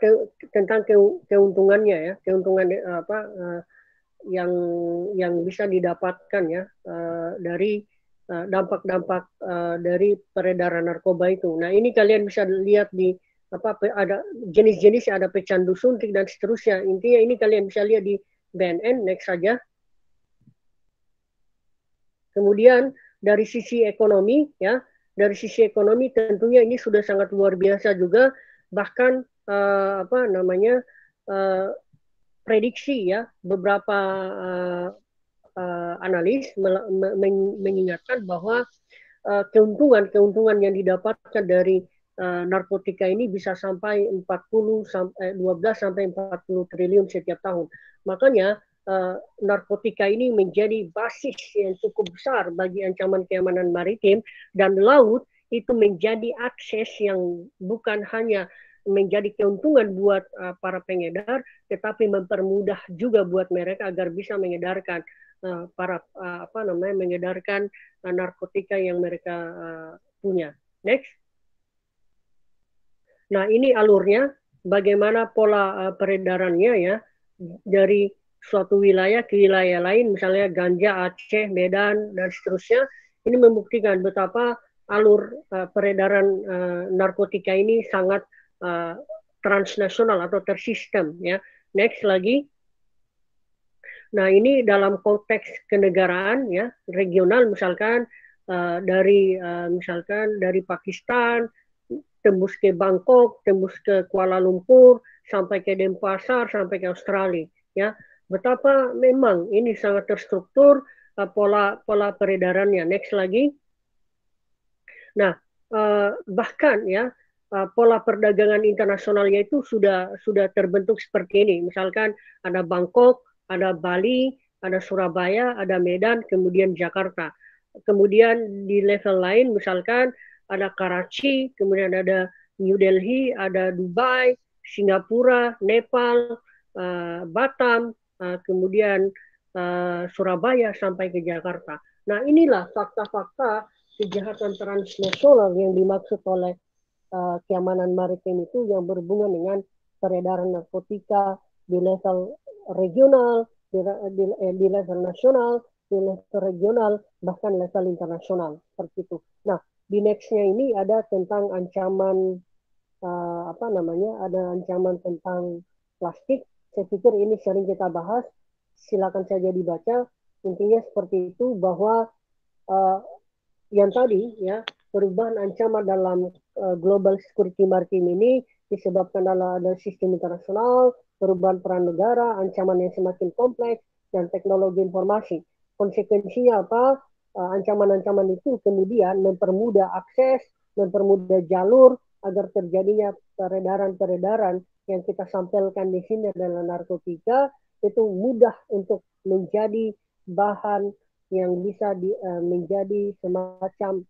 A: tentang keuntungannya ya, keuntungan yang bisa didapatkan ya dari dampak-dampak dari peredaran narkoba itu. Nah, ini kalian bisa lihat di ada jenis-jenis, ada pecandu suntik dan seterusnya. Intinya ini kalian bisa lihat di BNN. Next saja. Kemudian dari sisi ekonomi ya, dari sisi ekonomi tentunya ini sudah sangat luar biasa juga, bahkan prediksi ya, beberapa analis mengingatkan bahwa keuntungan yang didapatkan dari narkotika ini bisa sampai 12 sampai 40 triliun setiap tahun. Makanya narkotika ini menjadi basis yang cukup besar bagi ancaman keamanan maritim, dan laut itu menjadi akses yang bukan hanya menjadi keuntungan buat para pengedar, tetapi mempermudah juga buat mereka agar bisa mengedarkan mengedarkan narkotika yang mereka punya. Next. Nah, ini alurnya, bagaimana pola peredarannya ya, dari suatu wilayah ke wilayah lain, misalnya Ganja, Aceh, Medan, dan seterusnya. Ini membuktikan betapa alur peredaran narkotika ini sangat transnasional atau tersistem ya. Next lagi. Nah, ini dalam konteks kenegaraan ya, regional, misalkan misalkan dari Pakistan tembus ke Bangkok, tembus ke Kuala Lumpur, sampai ke Denpasar, sampai ke Australia ya. Betapa memang ini sangat terstruktur pola peredarannya. Next lagi. Nah, bahkan ya pola perdagangan internasionalnya itu sudah terbentuk seperti ini. Misalkan ada Bangkok, ada Bali, ada Surabaya, ada Medan, kemudian Jakarta. Kemudian di level lain misalkan ada Karachi, kemudian ada New Delhi, ada Dubai, Singapura, Nepal, Batam, kemudian Surabaya sampai ke Jakarta. Nah, inilah fakta-fakta kejahatan transnasional yang dimaksud oleh keamanan maritim itu, yang berhubungan dengan peredaran narkotika di level regional, di level nasional, di level regional, bahkan level internasional seperti itu. Nah, di nextnya ini ada tentang ancaman ada ancaman tentang plastik. Saya pikir ini sering kita bahas. Silakan saja dibaca. Intinya seperti itu, bahwa yang tadi ya, perubahan ancaman dalam global security maritim ini disebabkan ada sistem internasional, perubahan peran negara, ancaman yang semakin kompleks, dan teknologi informasi. Konsekuensinya apa? Ancaman-ancaman itu kemudian mempermudah akses, mempermudah jalur agar terjadinya peredaran-peredaran yang kita sampaikan di sini adalah narkotika, itu mudah untuk menjadi bahan yang bisa menjadi semacam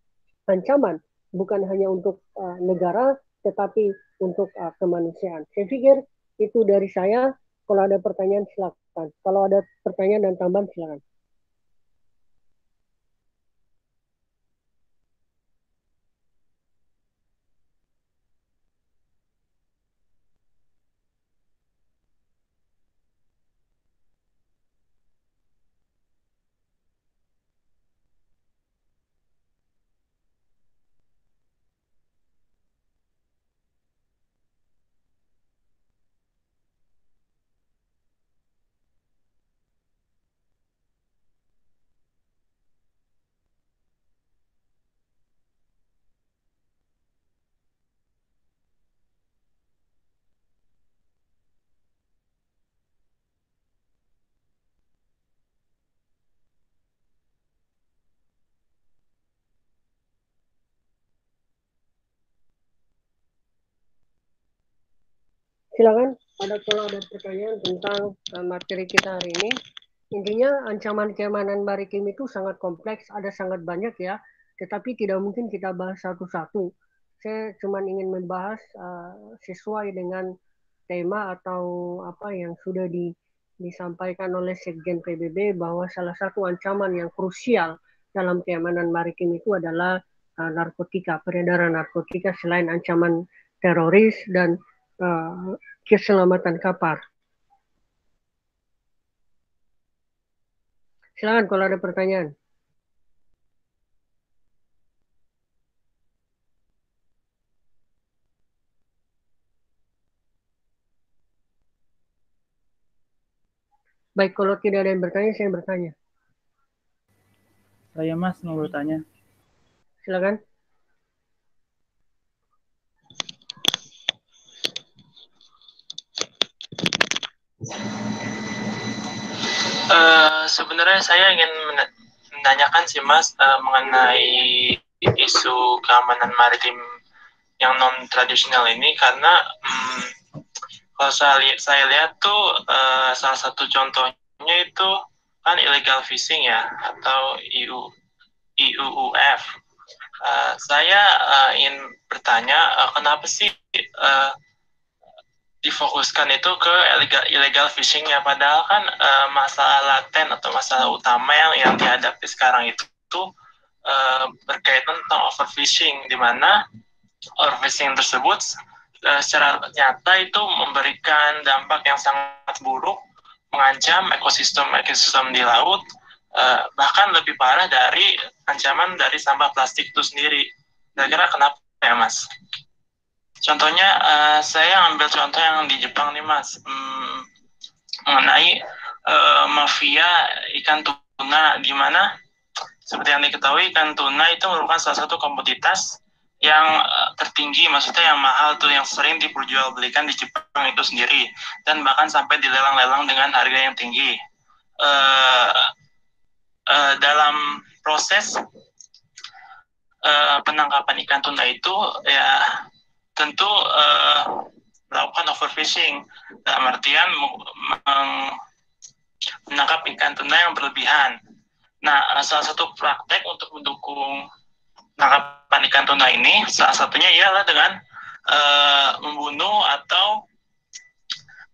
A: ancaman, bukan hanya untuk negara, tetapi untuk kemanusiaan. Saya pikir itu dari saya. Kalau ada pertanyaan silakan. Kalau ada pertanyaan dan tambahan silakan. Silakan, kalau ada pertanyaan tentang materi kita hari ini. Intinya ancaman keamanan maritim itu sangat kompleks, ada sangat banyak ya, tetapi tidak mungkin kita bahas satu-satu. Saya cuma ingin membahas sesuai dengan tema atau apa yang sudah disampaikan oleh Sekjen PBB, bahwa salah satu ancaman yang krusial dalam keamanan maritim itu adalah narkotika, peredaran narkotika, selain ancaman teroris dan keselamatan kapal. Silakan kalau ada pertanyaan. Baik, kalau tidak ada yang bertanya, saya bertanya.
J: Saya Mas mau bertanya.
A: Silakan.
K: Sebenarnya saya ingin menanyakan sih Mas mengenai isu keamanan maritim yang non tradisional ini, karena kalau saya lihat tuh salah satu contohnya itu kan illegal fishing ya, atau IUUF. Saya ingin bertanya kenapa sih difokuskan itu ke illegal fishing ya, padahal kan masalah laten atau masalah utama yang dihadapi sekarang itu berkaitan tentang overfishing, di mana overfishing tersebut secara nyata itu memberikan dampak yang sangat buruk, mengancam ekosistem di laut, bahkan lebih parah dari ancaman dari sampah plastik itu sendiri. Kira-kira kenapa ya Mas? Contohnya saya ambil contoh yang di Jepang nih Mas, mengenai mafia ikan tuna, di mana seperti yang diketahui ikan tuna itu merupakan salah satu komoditas yang tertinggi, maksudnya yang mahal tuh, yang sering diperjualbelikan di Jepang itu sendiri, dan bahkan sampai dilelang-lelang dengan harga yang tinggi. Dalam proses penangkapan ikan tuna itu ya tentu melakukan overfishing, dalam artian menangkap ikan tuna yang berlebihan. Nah, salah satu praktek untuk mendukung penangkapan ikan tuna ini, salah satunya ialah dengan membunuh atau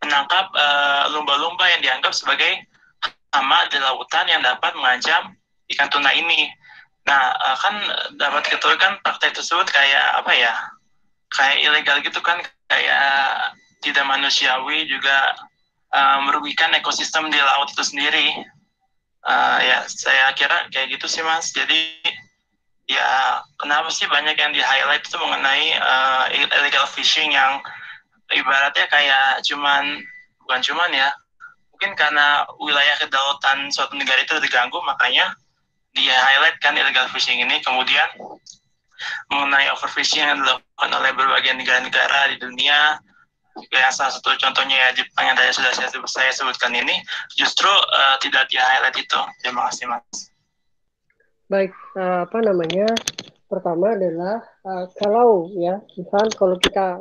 K: menangkap lumba-lumba yang dianggap sebagai hama di lautan yang dapat mengancam ikan tuna ini. Nah, kan dapat diketahui kan praktek tersebut kayak apa ya? Kayak ilegal gitu kan, kayak tidak manusiawi, juga merugikan ekosistem di laut itu sendiri. Ya saya kira kayak gitu sih Mas. Jadi ya kenapa sih banyak yang di highlight itu mengenai illegal fishing yang ibaratnya kayak bukan cuman ya, mungkin karena wilayah kedaulatan suatu negara itu diganggu, makanya di highlight kan illegal fishing ini. Kemudian mengenai overfishing yang dilakukan oleh berbagai negara-negara di dunia, yang salah satu contohnya ya Jepang yang tadi sudah saya sebutkan ini, justru tidak di highlight itu. Terima kasih Mas.
A: Baik, pertama adalah kalau ya, misal kalau kita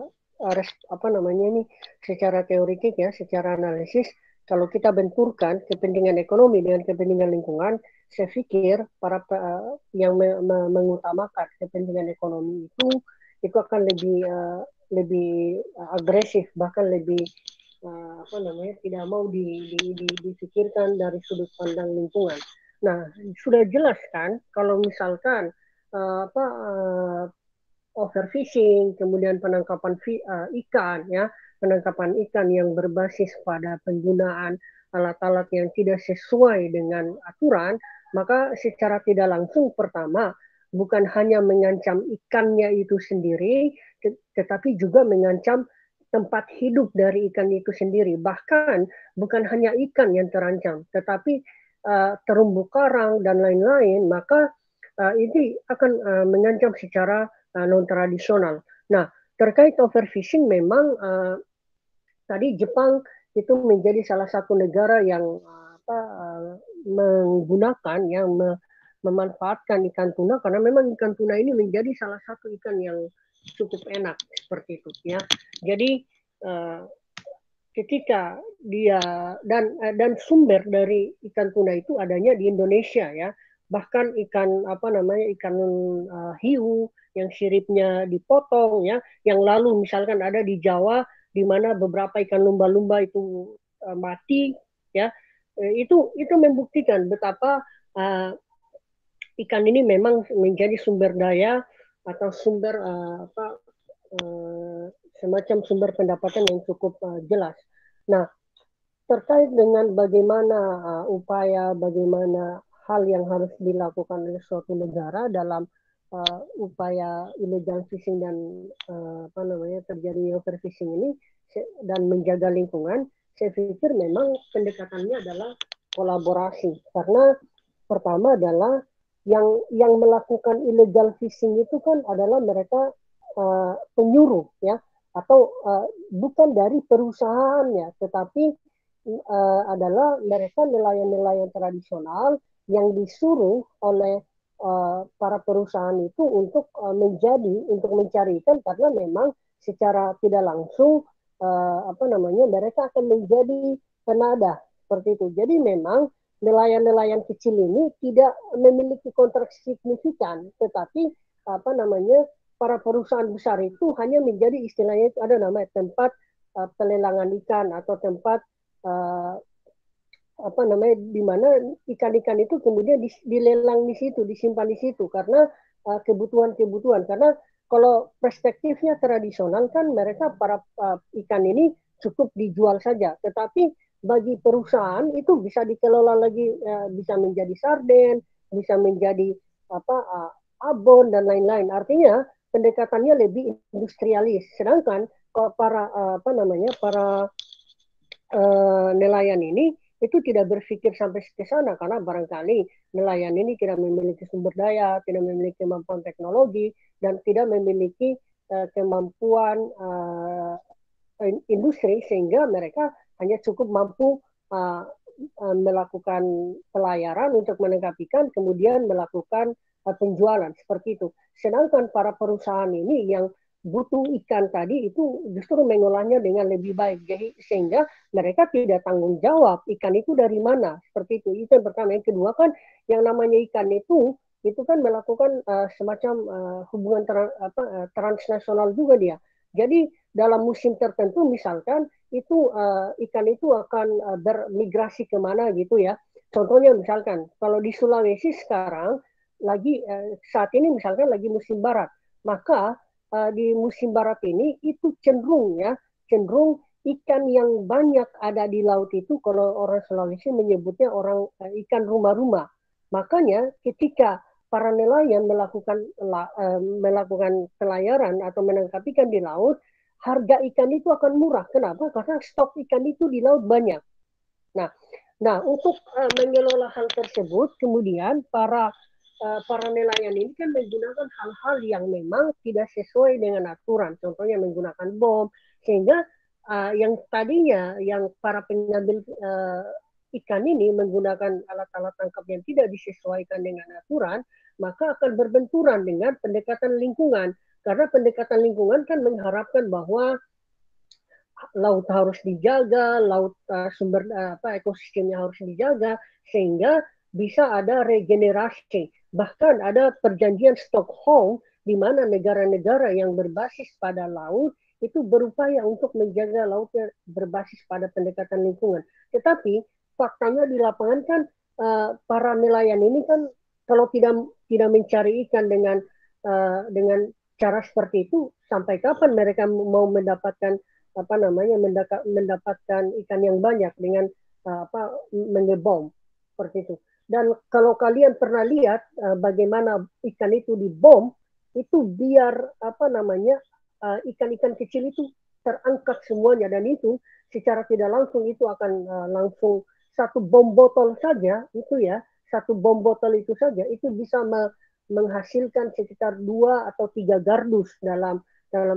A: secara teoritik ya, secara analisis, kalau kita benturkan kepentingan ekonomi dengan kepentingan lingkungan, saya pikir para yang mengutamakan kepentingan ekonomi itu akan lebih agresif, bahkan lebih tidak mau dipikirkan dari sudut pandang lingkungan. Nah, sudah jelas kan kalau misalkan overfishing, kemudian penangkapan ikan ya, penangkapan ikan yang berbasis pada penggunaan alat-alat yang tidak sesuai dengan aturan, maka secara tidak langsung pertama bukan hanya mengancam ikannya itu sendiri, tetapi juga mengancam tempat hidup dari ikan itu sendiri. Bahkan bukan hanya ikan yang terancam, tetapi terumbu karang dan lain-lain, maka ini akan mengancam secara non-tradisional. Nah, terkait overfishing memang tadi Jepang itu menjadi salah satu negara yang menggunakan, yang memanfaatkan ikan tuna, karena memang ikan tuna ini menjadi salah satu ikan yang cukup enak seperti itu ya. Jadi ketika dia dan sumber dari ikan tuna itu adanya di Indonesia ya, bahkan ikan ikan hiu yang siripnya dipotong ya, yang lalu misalkan ada di Jawa di mana beberapa ikan lumba-lumba itu mati ya, itu membuktikan betapa ikan ini memang menjadi sumber daya atau semacam sumber pendapatan yang cukup jelas. Nah, terkait dengan bagaimana upaya, bagaimana hal yang harus dilakukan oleh suatu negara dalam upaya illegal fishing dan terjadi overfishing ini dan menjaga lingkungan, saya pikir memang pendekatannya adalah kolaborasi. Karena pertama adalah yang melakukan illegal fishing itu kan adalah mereka penyuruh ya, atau bukan dari perusahaannya, tetapi adalah mereka nelayan-nelayan tradisional yang disuruh oleh para perusahaan itu untuk mencari ikan, karena memang secara tidak langsung mereka akan menjadi penadah seperti itu. Jadi memang nelayan-nelayan kecil ini tidak memiliki kontrak signifikan, tetapi para perusahaan besar itu hanya menjadi istilahnya itu ada namanya tempat pelelangan ikan atau tempat di mana ikan-ikan itu kemudian dilelang di situ, disimpan di situ karena kebutuhan-kebutuhan. Karena kalau perspektifnya tradisional kan mereka para ikan ini cukup dijual saja, tetapi bagi perusahaan itu bisa dikelola lagi, bisa menjadi sarden, bisa menjadi abon dan lain-lain. Artinya pendekatannya lebih industrialis. Sedangkan kalau para nelayan ini itu tidak berpikir sampai ke sana, karena barangkali nelayan ini tidak memiliki sumber daya, tidak memiliki kemampuan teknologi, dan tidak memiliki kemampuan industri, sehingga mereka hanya cukup mampu melakukan pelayaran untuk menangkap ikan, kemudian melakukan penjualan seperti itu. Sedangkan para perusahaan ini yang butuh ikan tadi itu justru mengolahnya dengan lebih baik, jadi sehingga mereka tidak tanggung jawab ikan itu dari mana, seperti itu. Itu yang pertama. Yang kedua kan yang namanya ikan itu kan melakukan semacam hubungan transnasional juga dia. Jadi dalam musim tertentu misalkan itu ikan itu akan bermigrasi kemana gitu ya. Contohnya misalkan kalau di Sulawesi sekarang lagi saat ini misalkan lagi musim barat, maka di musim barat ini itu cenderung ikan yang banyak ada di laut itu, kalau orang Sulawesi menyebutnya ikan rumah-rumah. Makanya ketika para nelayan melakukan pelayaran atau menangkap ikan di laut, harga ikan itu akan murah. Kenapa? Karena stok ikan itu di laut banyak. Nah, untuk mengelola hal tersebut, kemudian para nelayan ini kan menggunakan hal-hal yang memang tidak sesuai dengan aturan. Contohnya menggunakan bom, sehingga yang tadinya yang para pengambil ikan ini menggunakan alat-alat tangkap yang tidak disesuaikan dengan aturan, maka akan berbenturan dengan pendekatan lingkungan. Karena pendekatan lingkungan kan mengharapkan bahwa laut harus dijaga, sumber ekosistemnya harus dijaga, sehingga bisa ada regenerasi. Bahkan ada perjanjian Stockholm di mana negara-negara yang berbasis pada laut itu berupaya untuk menjaga lautnya berbasis pada pendekatan lingkungan. Tetapi faktanya di lapangan kan para nelayan ini kan kalau tidak mencari ikan dengan cara seperti itu, sampai kapan mereka mau mendapatkan mendapatkan ikan yang banyak dengan mengebom seperti itu. Dan kalau kalian pernah lihat bagaimana ikan itu dibom, itu biar ikan-ikan kecil itu terangkat semuanya, dan itu secara tidak langsung itu akan langsung satu bom botol saja itu ya, satu bom botol itu saja itu bisa menghasilkan sekitar 2 atau 3 gardus dalam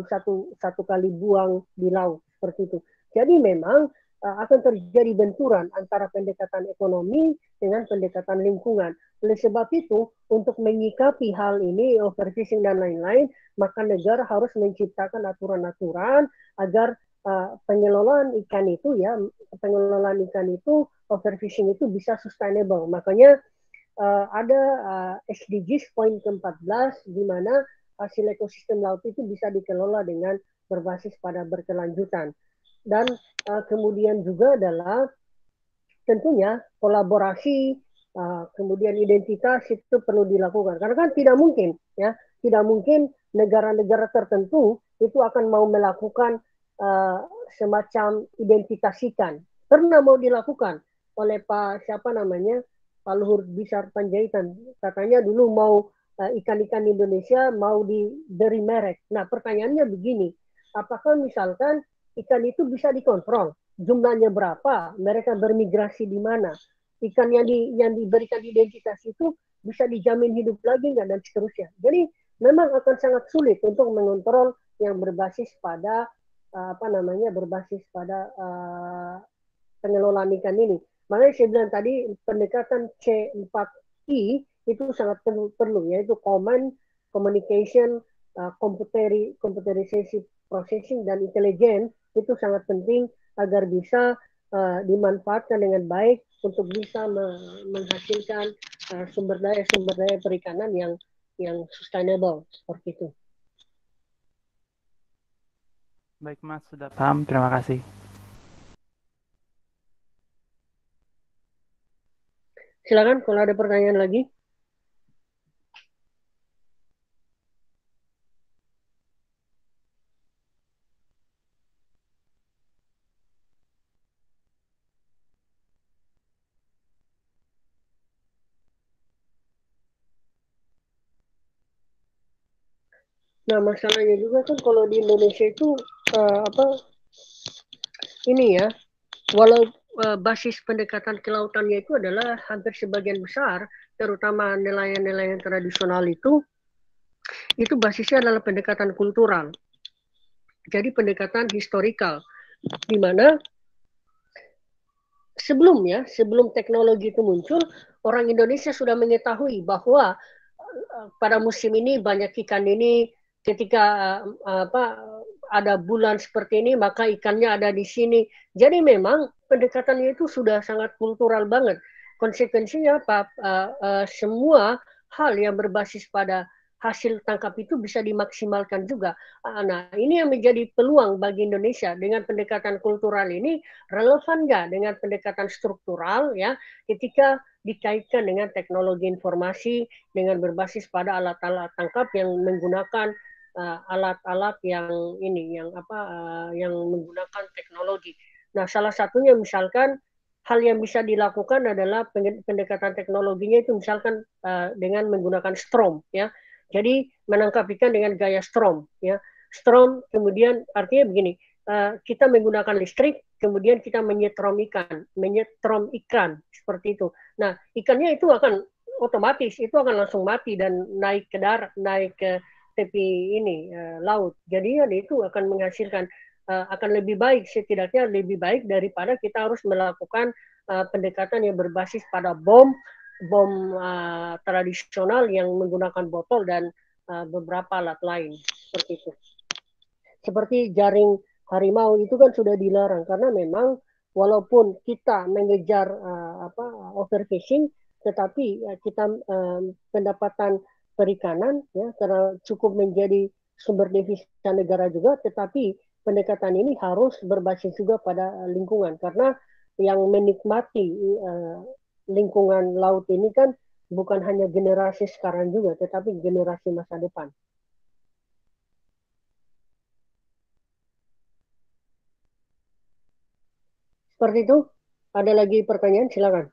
A: satu kali buang di laut seperti itu. Jadi memang akan terjadi benturan antara pendekatan ekonomi dengan pendekatan lingkungan. Oleh sebab itu, untuk menyikapi hal ini, overfishing dan lain-lain, maka negara harus menciptakan aturan-aturan agar pengelolaan ikan itu, overfishing itu bisa sustainable. Makanya ada SDGs poin ke-14 di mana hasil ekosistem laut itu bisa dikelola dengan berbasis pada berkelanjutan. Dan kemudian juga adalah tentunya kolaborasi, kemudian identitas itu perlu dilakukan. Karena kan tidak mungkin ya tidak mungkin negara-negara tertentu itu akan mau melakukan semacam identitas ikan. Pernah mau dilakukan oleh Pak Luhur Binsar Panjaitan. Katanya dulu mau ikan-ikan Indonesia mau diberi merek. Nah, pertanyaannya begini, apakah misalkan ikan itu bisa dikontrol? Jumlahnya berapa? Mereka bermigrasi di mana? Ikan yang diberikan identitas itu bisa dijamin hidup lagi nggak, dan seterusnya. Jadi memang akan sangat sulit untuk mengontrol yang berbasis pada berbasis pada pengelolaan ikan ini. Makanya saya bilang tadi pendekatan C4I itu sangat perlu, yaitu command, communication, computerization, processing, dan intelligence itu sangat penting agar bisa dimanfaatkan dengan baik untuk bisa menghasilkan sumber daya perikanan yang sustainable seperti itu.
J: Baik Mas, sudah paham. Terima kasih.
A: Silakan kalau ada pertanyaan lagi. Nah, masalahnya juga kan kalau di Indonesia itu walau basis pendekatan kelautannya itu adalah hampir sebagian besar, terutama nelayan-nelayan tradisional itu basisnya adalah pendekatan kultural. Jadi pendekatan historikal, di mana sebelum teknologi itu muncul, orang Indonesia sudah mengetahui bahwa pada musim ini banyak ikan ini, ketika ada bulan seperti ini maka ikannya ada di sini. Jadi memang pendekatannya itu sudah sangat kultural banget. Konsekuensinya apa? Semua hal yang berbasis pada hasil tangkap itu bisa dimaksimalkan juga. Nah, ini yang menjadi peluang bagi Indonesia dengan pendekatan kultural ini, relevan nggak dengan pendekatan struktural ya, ketika dikaitkan dengan teknologi informasi dengan berbasis pada alat-alat tangkap yang menggunakan alat-alat yang menggunakan teknologi. Nah, salah satunya misalkan hal yang bisa dilakukan adalah pendekatan teknologinya itu misalkan dengan menggunakan strom ya. Jadi menangkap ikan dengan gaya strom ya. Strom kemudian artinya begini, kita menggunakan listrik, kemudian kita menyetrom ikan seperti itu. Nah, ikannya itu akan otomatis itu akan langsung mati dan naik ke darat, naik ke tepi laut. Jadi itu akan menghasilkan akan lebih baik, setidaknya lebih baik daripada kita harus melakukan pendekatan yang berbasis pada bom tradisional yang menggunakan botol dan beberapa alat lain seperti itu. Seperti jaring harimau itu kan sudah dilarang karena memang walaupun kita mengejar overfishing, tetapi kita pendapatan perikanan ya karena cukup menjadi sumber devisa negara juga, tetapi pendekatan ini harus berbasis juga pada lingkungan karena yang menikmati lingkungan laut ini kan bukan hanya generasi sekarang juga, tetapi generasi masa depan. Seperti itu. Ada lagi pertanyaan? Silakan.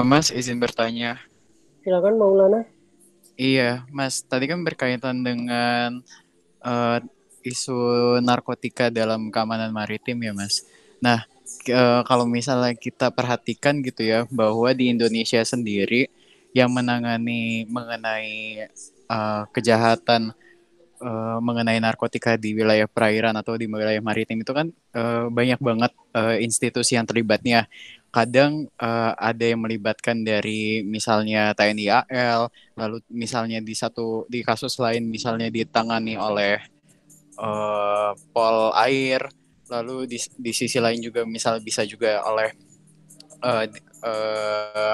L: Mas, izin bertanya.
A: Silakan Maulana.
L: Iya, Mas. Tadi kan berkaitan dengan isu narkotika dalam keamanan maritim ya, Mas. Nah, kalau misalnya kita perhatikan gitu ya, bahwa di Indonesia sendiri yang menangani mengenai kejahatan mengenai narkotika di wilayah perairan atau di wilayah maritim itu kan banyak banget institusi yang terlibatnya. Kadang ada yang melibatkan dari misalnya TNI AL, lalu misalnya di kasus lain misalnya ditangani oleh Pol Air, lalu di sisi lain juga misal bisa juga oleh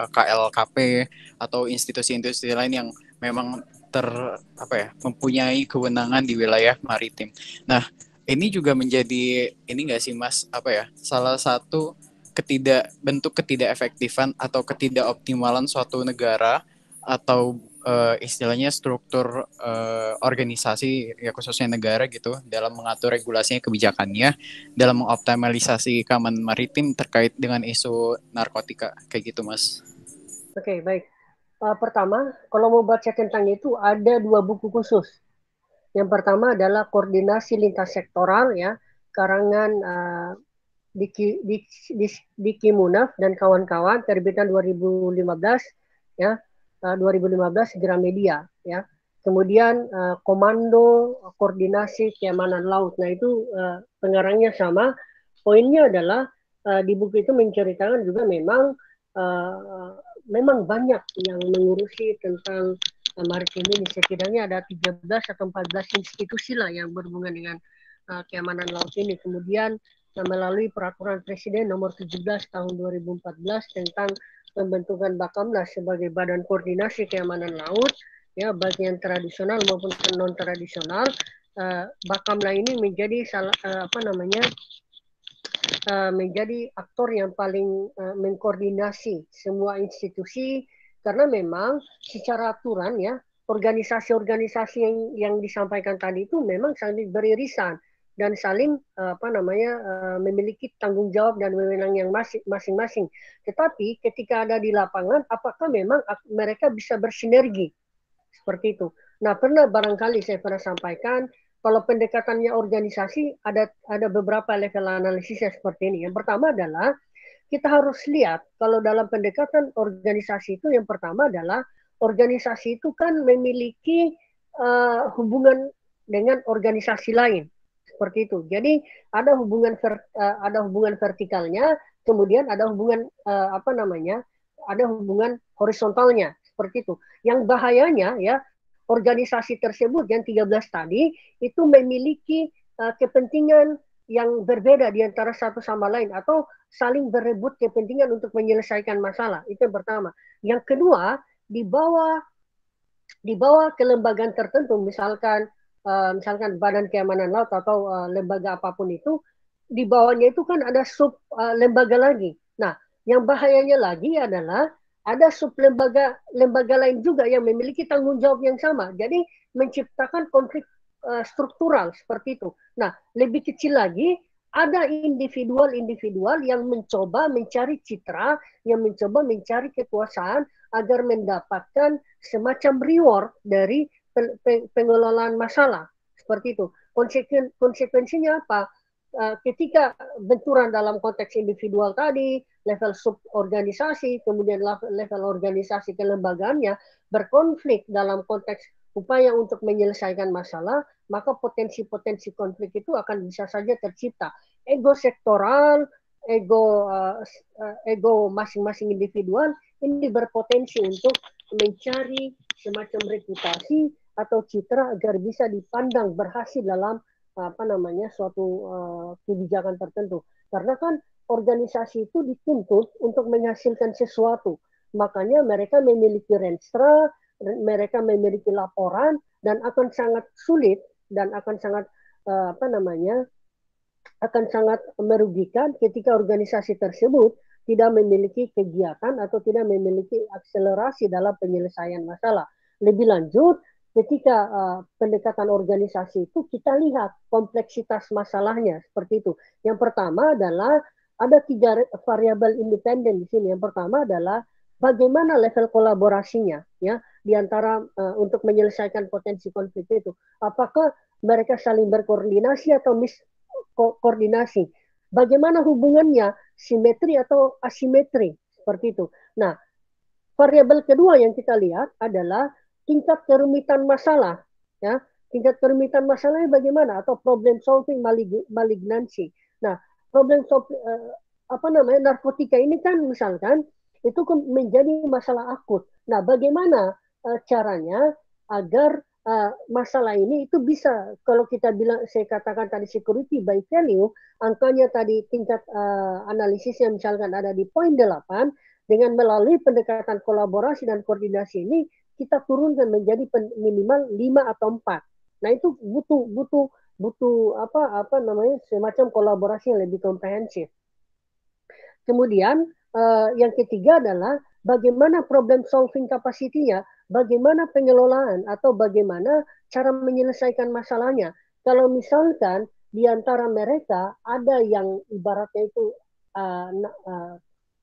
L: KLKP atau institusi-institusi lain yang memang mempunyai kewenangan di wilayah maritim. Nah, ini juga menjadi ini nggak sih Mas, salah satu bentuk ketidakefektifan atau ketidakoptimalan suatu negara atau istilahnya struktur organisasi ya khususnya negara gitu dalam mengatur regulasinya, kebijakannya dalam mengoptimalisasi keamanan maritim terkait dengan isu narkotika kayak gitu Mas.
A: Oke, baik. Pertama, kalau mau baca tentang itu ada 2 buku khusus. Yang pertama adalah Koordinasi Lintas Sektoral ya, karangan Diki Munaf dan kawan-kawan, terbitan 2015 ya, 2015 Gramedia ya. Kemudian Komando Koordinasi Keamanan Laut. Nah itu pengarangnya sama. Poinnya adalah di buku itu menceritakan juga memang banyak yang mengurusi tentang maritim ini. Setidaknya ada 13 atau 14 institusi lah yang berhubungan dengan keamanan laut ini. Kemudian melalui peraturan Presiden nomor 17 tahun 2014 tentang pembentukan Bakamla sebagai Badan Koordinasi Keamanan Laut, ya baik yang tradisional maupun non tradisional. Bakamla ini menjadi menjadi aktor yang paling mengkoordinasi semua institusi, karena memang secara aturan ya organisasi-organisasi yang disampaikan tadi itu memang saling beririsan dan saling memiliki tanggung jawab dan wewenang yang masing-masing. Tetapi ketika ada di lapangan, apakah memang mereka bisa bersinergi seperti itu? Nah, barangkali saya pernah sampaikan kalau pendekatannya organisasi ada beberapa level analisisnya seperti ini. Yang pertama adalah kita harus lihat kalau dalam pendekatan organisasi itu yang pertama adalah organisasi itu kan memiliki hubungan dengan organisasi lain seperti itu. Jadi ada hubungan vertikalnya, kemudian ada hubungan ada hubungan horizontalnya seperti itu. Yang bahayanya ya organisasi tersebut yang 13 tadi itu memiliki kepentingan yang berbeda di antara satu sama lain atau saling berebut kepentingan untuk menyelesaikan masalah. Itu yang pertama. Yang kedua, di bawah kelembagaan tertentu, misalkan Badan Keamanan Laut atau lembaga apapun itu, di bawahnya itu kan ada sub lembaga lagi. Nah, yang bahayanya lagi adalah ada sub lembaga lain juga yang memiliki tanggung jawab yang sama. Jadi menciptakan konflik struktural seperti itu. Nah, lebih kecil lagi ada individual yang mencoba mencari citra, yang mencoba mencari kekuasaan agar mendapatkan semacam reward dari pengelolaan masalah seperti itu. Konsekuensinya apa? Ketika benturan dalam konteks individual tadi, level suborganisasi, kemudian level organisasi kelembagaannya berkonflik dalam konteks upaya untuk menyelesaikan masalah, maka potensi-potensi konflik itu akan bisa saja tercipta. Ego sektoral, ego masing-masing individual ini berpotensi untuk mencari semacam reputasi atau citra agar bisa dipandang berhasil dalam suatu kebijakan tertentu. Karena kan organisasi itu dituntut untuk menghasilkan sesuatu. Makanya mereka memiliki renstra, mereka memiliki laporan, dan akan sangat sulit dan akan sangat akan sangat merugikan ketika organisasi tersebut tidak memiliki kegiatan atau tidak memiliki akselerasi dalam penyelesaian masalah. Lebih lanjut, ketika pendekatan organisasi itu kita lihat kompleksitas masalahnya seperti itu. Yang pertama adalah ada 3 variabel independen di sini. Yang pertama adalah bagaimana level kolaborasinya ya di antara untuk menyelesaikan potensi konflik itu. Apakah mereka saling berkoordinasi atau miskoordinasi? Bagaimana hubungannya, simetri atau asimetri seperti itu. Nah, variabel kedua yang kita lihat adalah tingkat kerumitan masalah, ya. Tingkat kerumitan masalahnya bagaimana atau problem solving malignancy. Nah, problem solving narkotika ini kan misalkan itu menjadi masalah akut. Nah, bagaimana caranya agar masalah ini itu bisa, kalau kita bilang, saya katakan tadi security by value, angkanya tadi tingkat analisisnya misalkan ada di poin 8, dengan melalui pendekatan kolaborasi dan koordinasi ini, kita turunkan menjadi minimal 5 atau 4. Nah itu butuh apa namanya semacam kolaborasi yang lebih komprehensif. Kemudian yang ketiga adalah bagaimana problem solving capacity-nya, bagaimana pengelolaan atau bagaimana cara menyelesaikan masalahnya. Kalau misalkan di antara mereka ada yang ibaratnya itu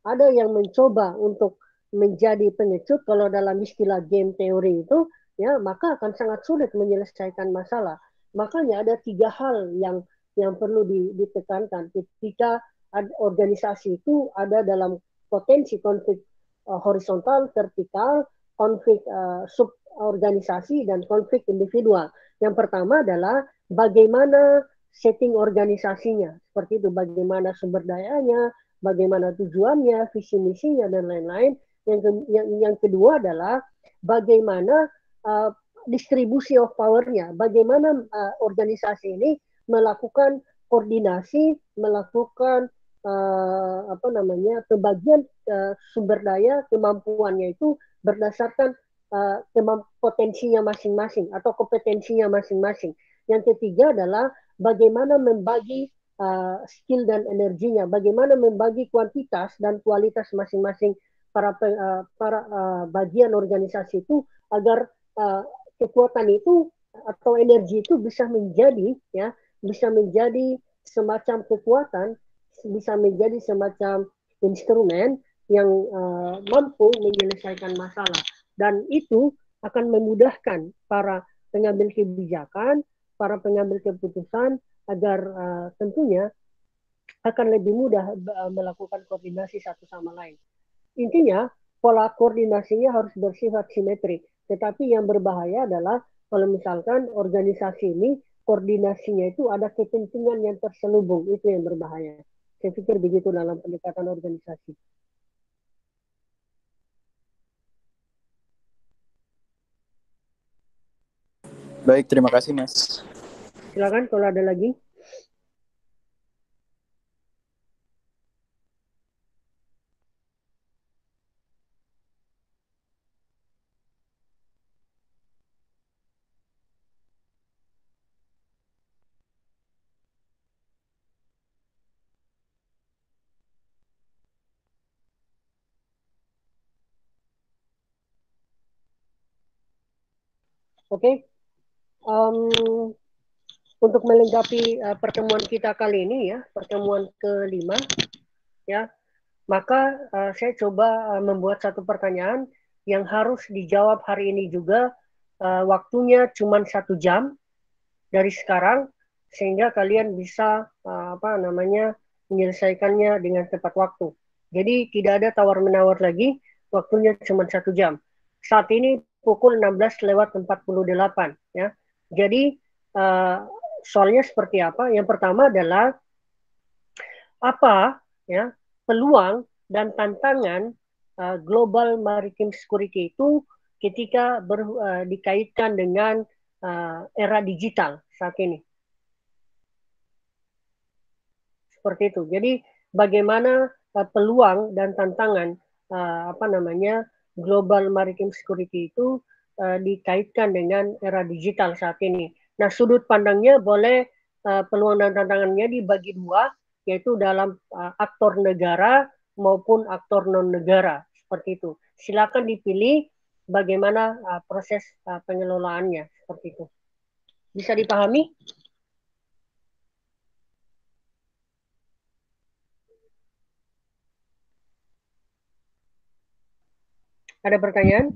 A: ada yang mencoba untuk menjadi pengecut, kalau dalam istilah game teori itu, ya maka akan sangat sulit menyelesaikan masalah. Makanya ada 3 hal yang perlu ditekankan ketika organisasi itu ada dalam potensi konflik horizontal, vertikal, konflik suborganisasi, dan konflik individual. Yang pertama adalah bagaimana setting organisasinya, seperti itu, bagaimana sumber dayanya, bagaimana tujuannya, visi misinya, dan lain-lain. Yang kedua adalah bagaimana distribusi of power-nya, bagaimana organisasi ini melakukan koordinasi, melakukan pembagian sumber daya kemampuannya itu berdasarkan potensinya masing-masing atau kompetensinya masing-masing. Yang ketiga adalah bagaimana membagi skill dan energinya, bagaimana membagi kuantitas dan kualitas masing-masing para bagian organisasi itu agar kekuatan itu atau energi itu bisa menjadi semacam kekuatan, bisa menjadi semacam instrumen yang mampu menyelesaikan masalah, dan itu akan memudahkan para pengambil kebijakan, para pengambil keputusan agar tentunya akan lebih mudah melakukan koordinasi satu sama lain. Intinya pola koordinasinya harus bersifat simetrik, tetapi yang berbahaya adalah kalau misalkan organisasi ini koordinasinya itu ada kepentingan yang terselubung, itu yang berbahaya. Saya pikir begitu dalam pendekatan organisasi.
L: Baik, terima kasih Mas.
A: Silakan kalau ada lagi. Oke. Untuk melengkapi pertemuan kita kali ini ya, pertemuan ke-5 ya, maka saya coba membuat satu pertanyaan yang harus dijawab hari ini juga. Waktunya cuma 1 jam dari sekarang sehingga kalian bisa menyelesaikannya dengan tepat waktu. Jadi tidak ada tawar-menawar lagi, waktunya cuma 1 jam. Saat ini pukul 16:48 ya. Jadi soalnya seperti apa? Yang pertama adalah apa ya peluang dan tantangan global maritime security itu ketika dikaitkan dengan era digital saat ini. Seperti itu. Jadi bagaimana peluang dan tantangan global maritime security itu dikaitkan dengan era digital saat ini. Nah, sudut pandangnya boleh peluang dan tantangannya dibagi 2, yaitu dalam aktor negara maupun aktor non-negara. Seperti itu. Silakan dipilih bagaimana proses pengelolaannya. Seperti itu. Bisa dipahami? Ada pertanyaan?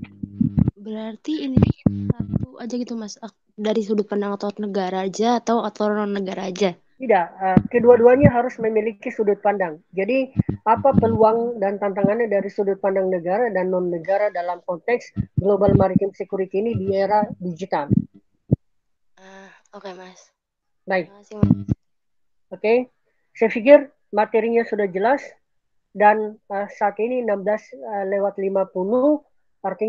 B: Berarti ini satu aja gitu Mas, dari sudut pandang aktor negara aja atau aktor non negara aja?
A: Tidak, kedua-duanya harus memiliki sudut pandang. Jadi apa peluang dan tantangannya dari sudut pandang negara dan non negara dalam konteks global maritime security ini di era digital?
B: Oke, Mas.
A: Baik.
B: Terima kasih, Mas.
A: Oke, saya pikir materinya sudah jelas dan saat ini 16:50, artinya